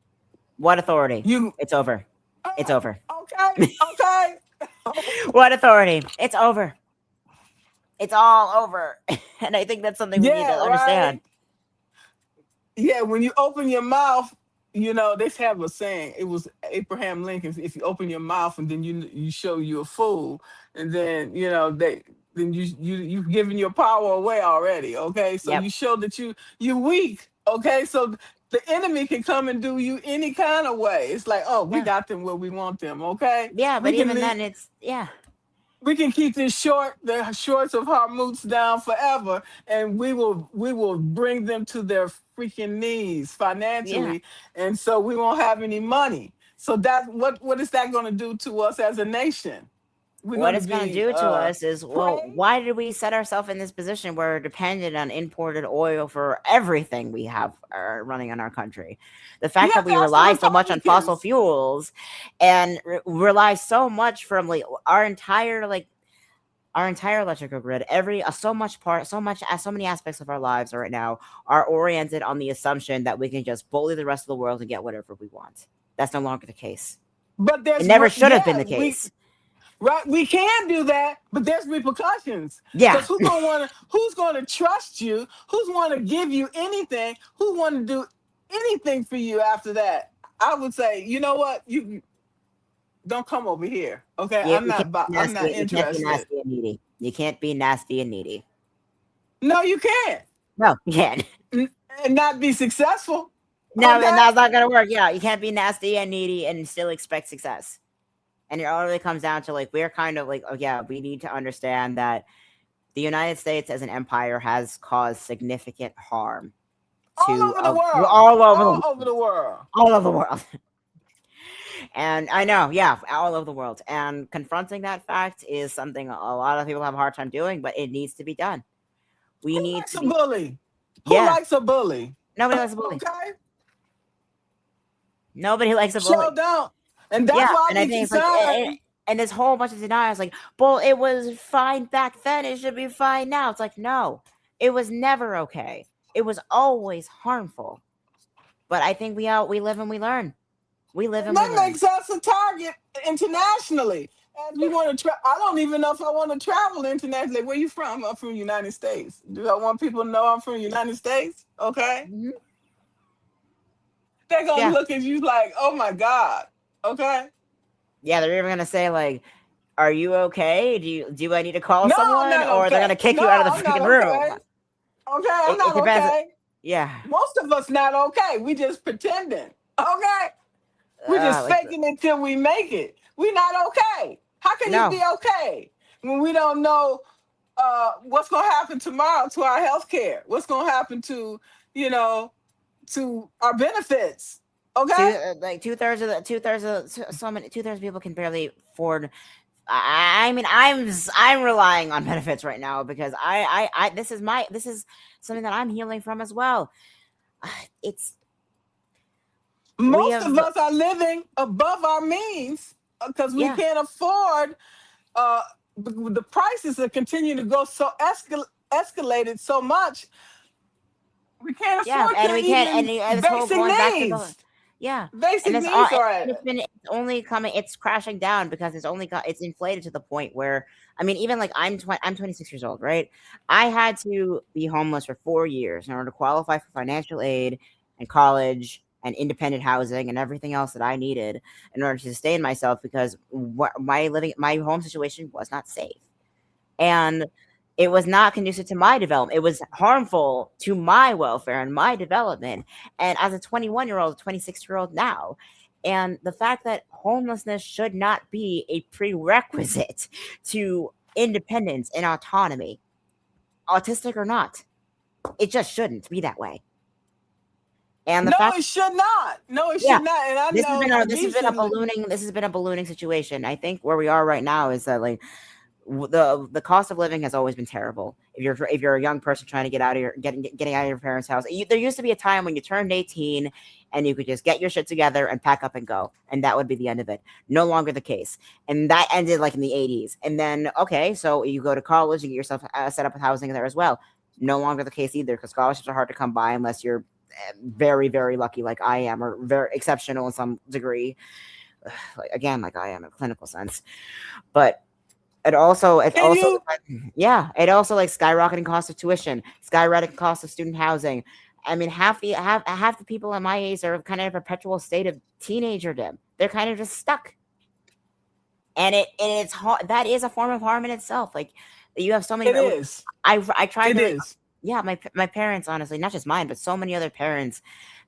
What authority? You It's over. It's over. okay? Okay. What authority? It's over. It's all over. And I think that's something we need to Yeah, understand. right. Yeah, when you open your mouth, they have a saying. It was Abraham Lincoln. If you open your mouth and then you show you a fool, and then then you've given your power away already. Okay, so Yep. you show that you're weak. Okay, so the enemy can come and do you any kind of way. It's like, oh, we Yeah. got them where we want them. Okay, Yeah, we but can even leave. then it's yeah. we can keep the shorts of Harmut's down forever, and we will bring them to their freaking knees Yeah. financially, and so we won't have any money. So that what is that going to do to us as a nation? We're What going to it's going to be do to us is, well, prey. why did we set ourselves in this position where we're dependent on imported oil for everything we have running in our country? The You fact that have to we ask the rely so much on fossil Republicans. fuels and rely so much from like our entire electrical grid, every so many aspects of our lives right now are oriented on the assumption that we can just bully the rest of the world and get whatever we want. That's no longer the case. But It never should have been yeah, the case. we can do that, but there's repercussions. Yeah. Because who's gonna trust you? Who's gonna give you anything? Who wanna do anything for you after that? I would say, you know what? You don't come over here. Okay. You can't be I'm not nasty. You can't be interested. nasty and needy. You can't be nasty and needy. No, you can't. No, you can't. N- and not be successful. No, and Okay. that's not gonna work. Yeah, you can't be nasty and needy and still expect success. And it all really comes down to like we're kind of like, oh yeah, we need to understand that the United States as an empire has caused significant harm All to over the world. all over the All world, over the world. all over the world. And I know, yeah, all over the world. And confronting that fact is something a lot of people have a hard time doing, but it needs to be done. We Who need likes to a be, bully? Who yeah. likes a bully? Nobody likes a bully. Okay. Nobody likes a Show bully. don't. And Yeah, that's why I and I be think it's like, concerned. and this whole bunch of denials, like, well, it was fine back then. It should be fine now. It's like, no, it was never okay. It was always harmful. But I think we live and we learn. We live And and we that learn. makes us a target internationally. As we want to I don't even know if I want to travel internationally. Where you from? I'm from the United States. Do I want people to know I'm from the United States? Okay. Hmm. They're gonna Yeah, look at you like, oh my God. Okay. yeah. They're even gonna say like, "Are you okay? Do I need to call No, I'm someone?" not Or they're okay. gonna kick No, you out of the I'm not freaking room. okay. Okay, I'm It not depends. okay. Yeah, Most of us not okay. We just pretending. Okay. We just like faking it till we make it. We not okay. How can you no. be okay when we don't know what's going to happen tomorrow to our health care? What's going to happen to, you know, to our benefits? Okay? Like two thirds of so many 2/3 of people can barely afford. I mean, I'm relying on benefits right now because this is something that I'm healing from as well. It's we Most have of us are living above our means because we yeah, can't afford uh, the prices are continuing to go so escalated so much. We can't yeah, afford and to we can't, even and this whole basic going back to the needs. yeah, and Basic needs are it's only coming, it's crashing down because it's inflated to the point where I mean, even like I'm 26 years old, right? I had to be homeless for 4 years in order to qualify for financial aid and college and independent housing and everything else that I needed in order to sustain myself because my home situation was not safe. And it was not conducive to my development. It was harmful to my welfare and my development. And as a 21-year-old, 26-year-old now, and the fact that homelessness should not be a prerequisite to independence and autonomy, autistic or not, it just shouldn't be that way. And the no, fact, it should not. No, it yeah, should not. And I know recently, this has been a ballooning situation. I think where we are right now is that like the cost of living has always been terrible. If you're a young person trying to getting out of your parents' house, there used to be a time when you turned 18 and you could just get your shit together and pack up and go, and that would be the end of it. No longer the case, and that ended like in the 80s. And then okay, so you go to college and get yourself set up with housing there as well. No longer the case either because scholarships are hard to come by unless you're very very lucky like I am or very exceptional in some degree. Like again, like I am in a clinical sense, but it's can also you? yeah, it also like skyrocketing cost of tuition, skyrocketing cost of student housing. I mean, half the people at my age are kind of in a perpetual state of teenagerdom. They're kind of just stuck, and it's hard. That is a form of harm in itself. Like you have so many. It is. I tried It to like is. yeah, my parents honestly, not just mine, but so many other parents.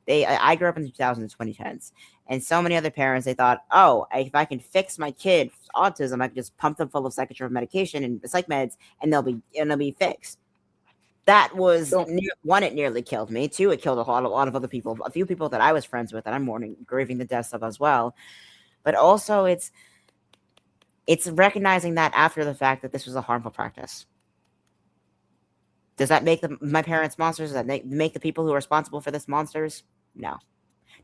I grew up in the 2000s and 2010s, And so many other parents, they thought, oh, if I can fix my kid's autism, I can just pump them full of psychotropic medication and psych meds, and they'll be fixed. That was Don't. one. It nearly killed me. Two, it killed a lot of other people, a few people that I was friends with, that I'm mourning, grieving the deaths of as well. But also, it's recognizing that after the fact that this was a harmful practice. Does that make my parents monsters? Does that make the people who are responsible for this monsters? No.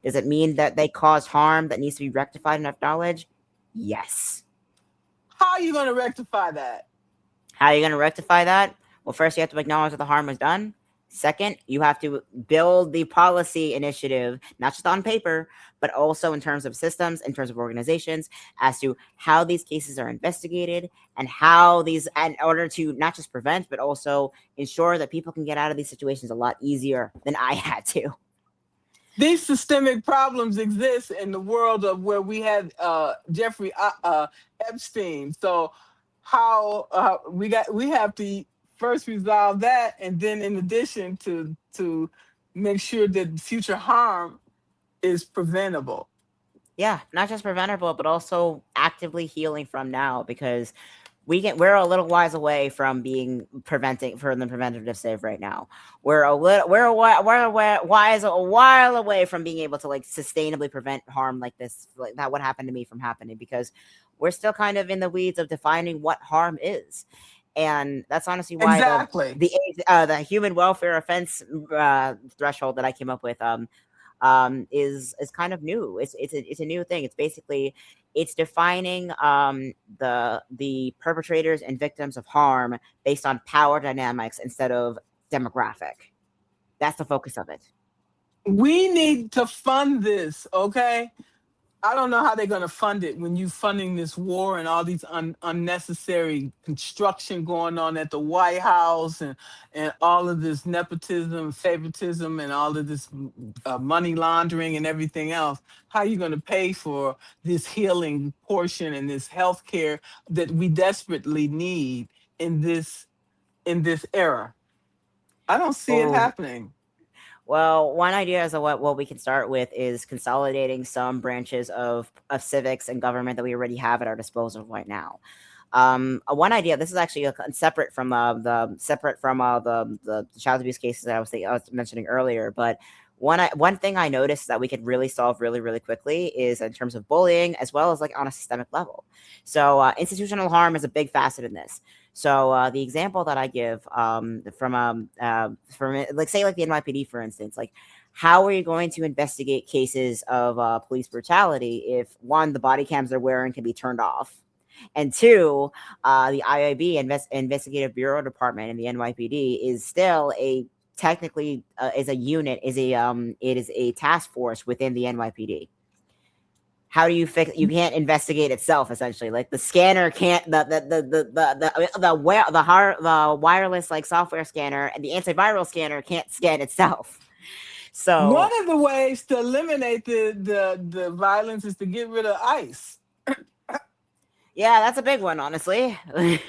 Does it mean that they caused harm that needs to be rectified and acknowledged? Yes. How are you going to rectify that? How are you going to rectify that? Well, first you have to acknowledge that the harm was done. Second, you have to build the policy initiative, not just on paper, but also in terms of systems, in terms of organizations, as to how these cases are investigated and how these, in order to not just prevent, but also ensure that people can get out of these situations a lot easier than I had to. These systemic problems exist in the world of where we had Jeffrey Epstein. So how we have to first resolve that, and then in addition to make sure that future harm is preventable. Yeah, not just preventable, but also actively healing from now, because we're a little wise away from being preventing from the preventative save right now. We're wise a while away from being able to like sustainably prevent harm like this, like that what happened to me from happening, because we're still kind of in the weeds of defining what harm is. And that's honestly why Exactly. the human welfare offense threshold that I came up with is kind of new. It's a new thing. It's basically it's defining the perpetrators and victims of harm based on power dynamics instead of demographic. That's the focus of it. We need to fund this, okay? I don't know how they're going to fund it when you funding this war and all these unnecessary construction going on at the White House, and all of this nepotism, favoritism, and all of this money laundering and everything else. How are you going to pay for this healing portion and this health care that we desperately need in this era? I don't see it Oh, happening. well, one idea is what we can start with is consolidating some branches of civics and government that we already have at our disposal right now. One idea. This is actually separate from the child abuse cases that I was mentioning earlier. But one thing I noticed that we could really solve really quickly is in terms of bullying, as well as like on a systemic level. So institutional harm is a big facet in this. So the example that I give from like say like the NYPD for instance, like how are you going to investigate cases of police brutality if one, the body cams they're wearing can be turned off, and two, the IIB Investigative Bureau Department in the NYPD is still a technically is a unit, is a it is a task force within the NYPD. How do you fix? You can't investigate itself essentially. Like the scanner can't the wireless like software scanner and the antiviral scanner can't scan itself. One So of the ways to eliminate the violence is to get rid of ICE. yeah, that's a big one, honestly. But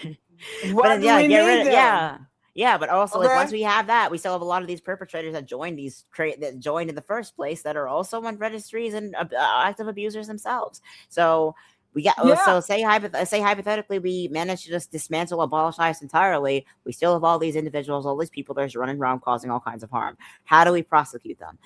Why then, do yeah, we get rid need of them? yeah. But also, like once Okay. we have that, we still have a lot of these perpetrators that joined in the first place that are also on registries and active abusers themselves. So we got Yeah. so say hypothetically we manage to just dismantle abolish ICE entirely. We still have all these individuals, all these people that are just running around causing all kinds of harm. How do we prosecute them?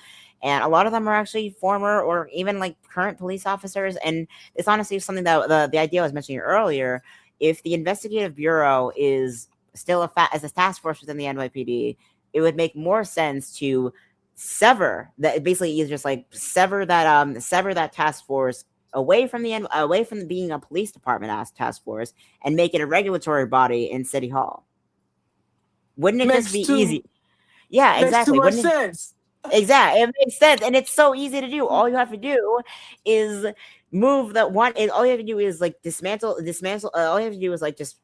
And a lot of them are actually former or even like current police officers. And it's honestly something that the idea I was mentioning earlier. If the investigative bureau is still as a task force within the NYPD, it would make more sense to sever that. Basically, you just like sever that task force away from being a police department as task force and make it a regulatory body in City Hall. Wouldn't it just Makes be too easy? Yeah, makes too exactly. much Wouldn't it? sense. Exactly, it makes sense, and it's so easy to do. All you have to do is move that one. All you have to do is like dismantle. All you have to do is like just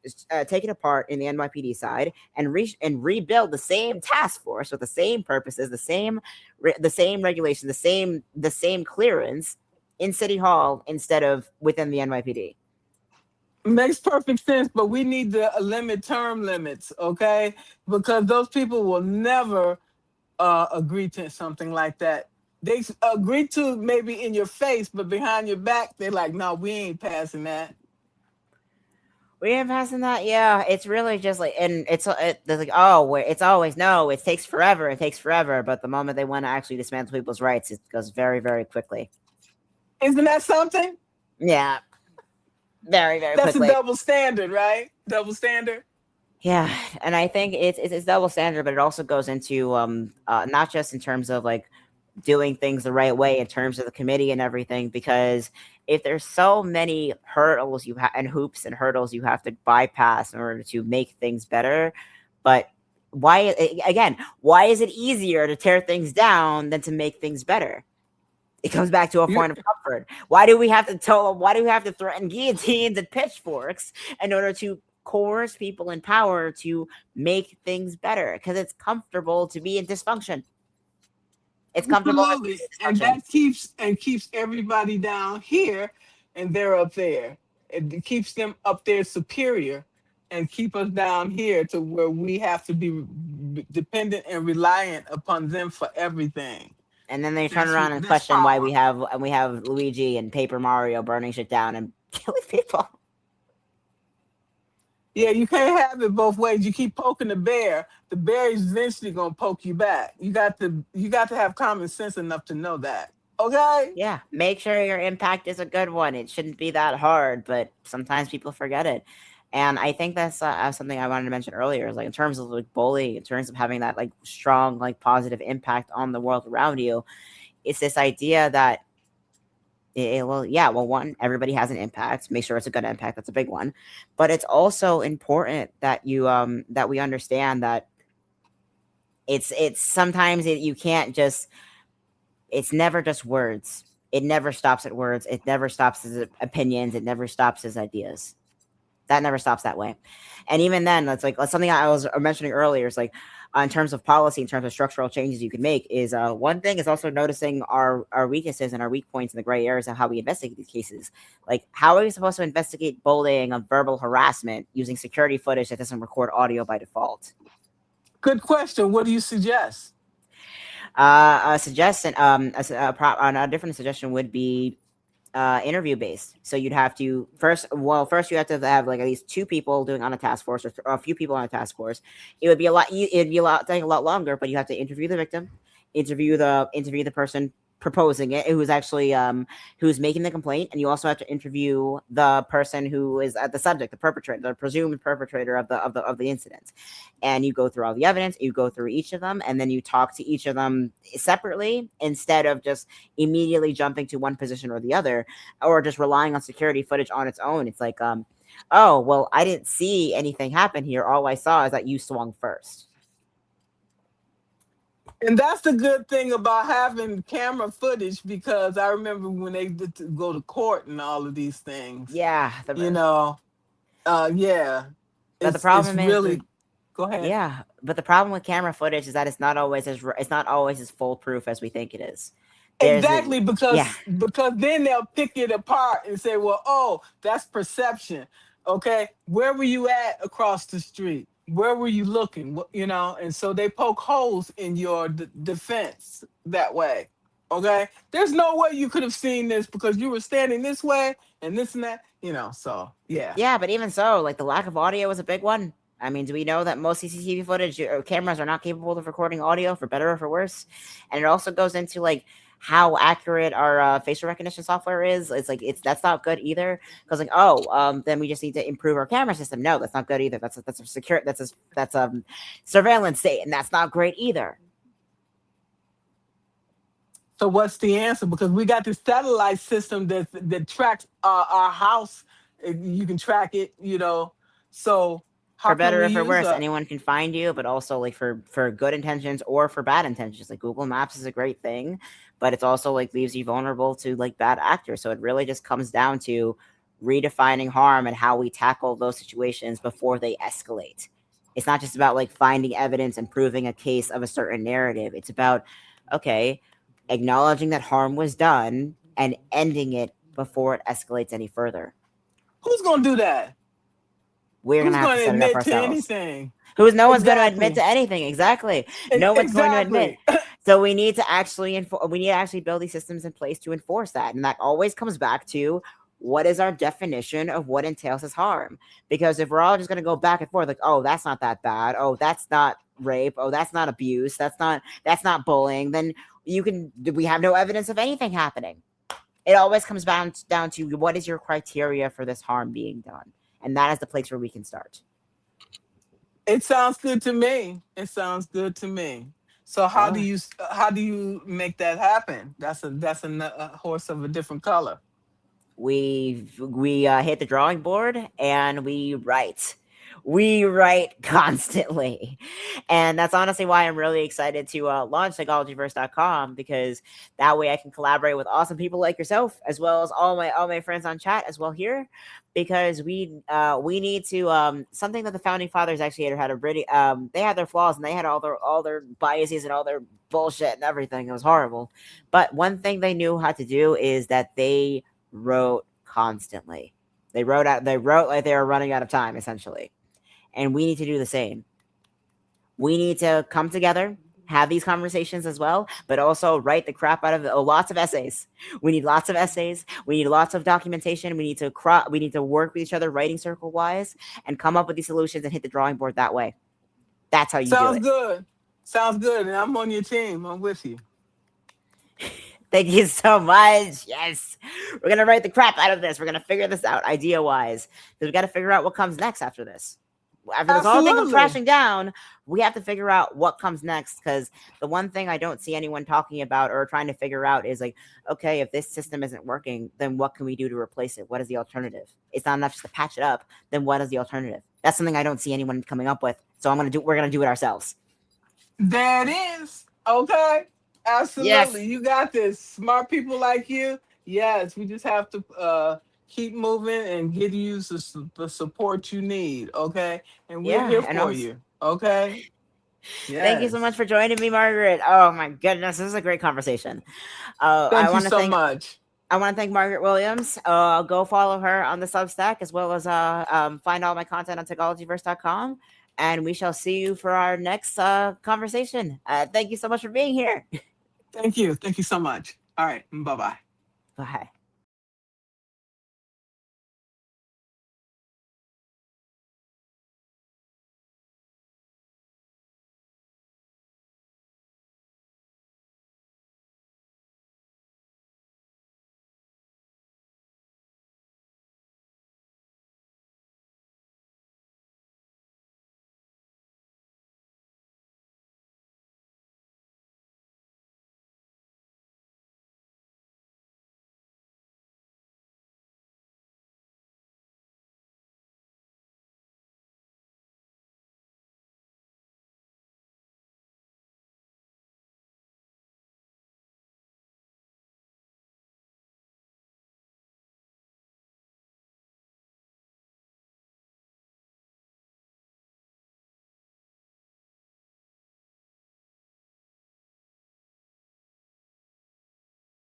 take it apart in the NYPD side and rebuild the same task force with the same purposes, the same regulation, the same clearance in City Hall instead of within the NYPD. Makes perfect sense, but we need to limit term limits, okay? Because those people will never agree to something like that. They agree to maybe in your face, but behind your back, they're like, no, we ain't passing that. We ain't passing that. Yeah, it's really just like, and they're like, oh, it's always no. It takes forever. It takes forever. But the moment they want to actually dismantle people's rights, it goes very, very quickly. Isn't that something? Yeah, very, very That's a quickly. double standard, right? Double standard. Yeah, and I think it's double standard, but it also goes into not just in terms of like doing things the right way in terms of the committee and everything, because if there's so many hurdles and hoops and hurdles you have to bypass in order to make things better, but again, why is it easier to tear things down than to make things better? It comes back to a You point of comfort. Why do we have to tell? Why do we have to threaten guillotines and pitchforks in order to coerce people in power to make things better? Because it's comfortable to be in dysfunction. It's comfortable to be absolutely, in and dysfunction. that keeps everybody down here, and they're up there. It keeps them up there superior, and keep us down here to where we have to be dependent and reliant upon them for everything. And then they turn That's around and that's question why power. we have Luigi and Paper Mario burning shit down and killing people. Yeah, you can't have it both ways. You keep poking the bear is eventually gonna poke you back. You got to have common sense enough to know that. Okay? Yeah, make sure your impact is a good one. It shouldn't be that hard, but sometimes people forget it. And I think that's something I wanted to mention earlier. Is like in terms of like bullying, in terms of having that like strong, like positive impact on the world around you, it's this idea that well, yeah, well, one, everybody has an impact. Make sure it's a good impact. That's a big one. But it's also important that that we understand that it's sometimes you can't just it's never just words. It never stops at words. It never stops as opinions. It never stops as ideas. That never stops that way. And even then, that's something I was mentioning earlier. Is like in terms of policy, in terms of structural changes you can make, is one thing is also noticing our weaknesses and our weak points in the gray areas of how we investigate these cases. Like, how are we supposed to investigate bullying or verbal harassment using security footage that doesn't record audio by default? Good question. What do you suggest? A suggestion, a different suggestion would be interview based. So you'd have to first you have to have like at least two people doing on a task force, or a few people on a task force. It'd be a lot take a lot longer, but you have to interview the victim, interview the person proposing it, who's actually who's making the complaint, and you also have to interview the person who is the subject, the perpetrator, the presumed perpetrator of the incident. And you go through all the evidence, you go through each of them, and then you talk to each of them separately instead of just immediately jumping to one position or the other, or just relying on security footage on its own. It's like, oh, well, I didn't see anything happen here. All I saw is that you swung first. And that's the good thing about having camera footage, because I remember when they did to go to court and all of these things. Yeah, You know, yeah, but the it's problem is really. Go ahead. yeah, but the problem with camera footage is that it's not always as foolproof as we think it is. There's Exactly, yeah, because then they'll pick it apart and say, well, oh, that's perception. Okay, where were you at across the street? Where were you looking? And so they poke holes in your defense that way. Okay, there's no way you could have seen this because you were standing this way and this and that. So yeah. yeah, but even so, like the lack of audio is a big one. I mean, do we know that most CCTV footage or cameras are not capable of recording audio, for better or for worse? And it also goes into like how accurate our facial recognition software is. It's like that's not good either. Because like, oh, then we just need to improve our camera system. No, that's not good either. That's a secure that's a surveillance state, and that's not great either. So what's the answer? Because we got this satellite system that tracks our house. You can track it. So how For can better we or for use worse, that? anyone can find you, but also like for good intentions or for bad intentions. Like Google Maps is a great thing, but it's also like leaves you vulnerable to like bad actors. So it really just comes down to redefining harm and how we tackle those situations before they escalate. It's not just about like finding evidence and proving a case of a certain narrative. It's about, okay, acknowledging that harm was done and ending it before it escalates any further. Who's gonna do that? We're gonna Who's have to gonna set it up admit to ourselves. anything? Who's no one's going to admit Exactly. to anything. Exactly. No one's going to admit. Exactly. So we need to actually we need to actually build these systems in place to enforce that, and that always comes back to what is our definition of what entails as harm. Because if we're all just going to go back and forth, like, oh, that's not that bad, oh, that's not rape, oh, that's not abuse, that's not bullying, then we have no evidence of anything happening. It always comes down to what is your criteria for this harm being done, and that is the place where we can start. It sounds good to me. It sounds good to me. So Well, how do you make that happen? A horse of a different color. we hit the drawing board and we write constantly, and that's honestly why I'm really excited to launch psychologyverse.com, because that way I can collaborate with awesome people like yourself, as well as all my friends on chat as well here, because we need to something that the founding fathers actually had a pretty they had their flaws and they had all their biases and all their bullshit and everything. It was horrible, but one thing they knew how to do is that they wrote constantly. They wrote like they were running out of time, essentially. And we need to do the same. We need to come together, have these conversations as well, but also write the crap out of lots of essays. We need lots of essays. We need lots of documentation. We need to work with each other, writing circle wise, and come up with these solutions and hit the drawing board that way. That's how you do Sounds it. good. Sounds good. And I'm on your team. I'm with you. Thank you so much. Yes. We're going to write the crap out of this. We're going to figure this out idea wise, because we got to figure out what comes next after this. After this whole thing comes Absolutely. crashing down, we have to figure out what comes next. Because the one thing I don't see anyone talking about or trying to figure out is like, okay, if this system isn't working, then what can we do to replace it? What is the alternative? It's not enough just to patch it up. Then what is the alternative? That's something I don't see anyone coming up with. So we're gonna do it ourselves. That is. Okay. Yes. Absolutely. You got this. Smart people like you. Yes. We just have to keep moving and give you the support you need. Okay. And we're Yeah. here And for also, you. Okay. thank you so much Yes. for joining me, Margaret. Oh my goodness, this is a great conversation. Uh, I Thank you want to so thank much. I want to thank Margaret Williams. Go follow her on the Substack, as well as find all my content on technologyverse.com. And we shall see you for our next conversation. Thank you so much for being here. Thank you. Thank you so much. All right. Bye bye. Bye.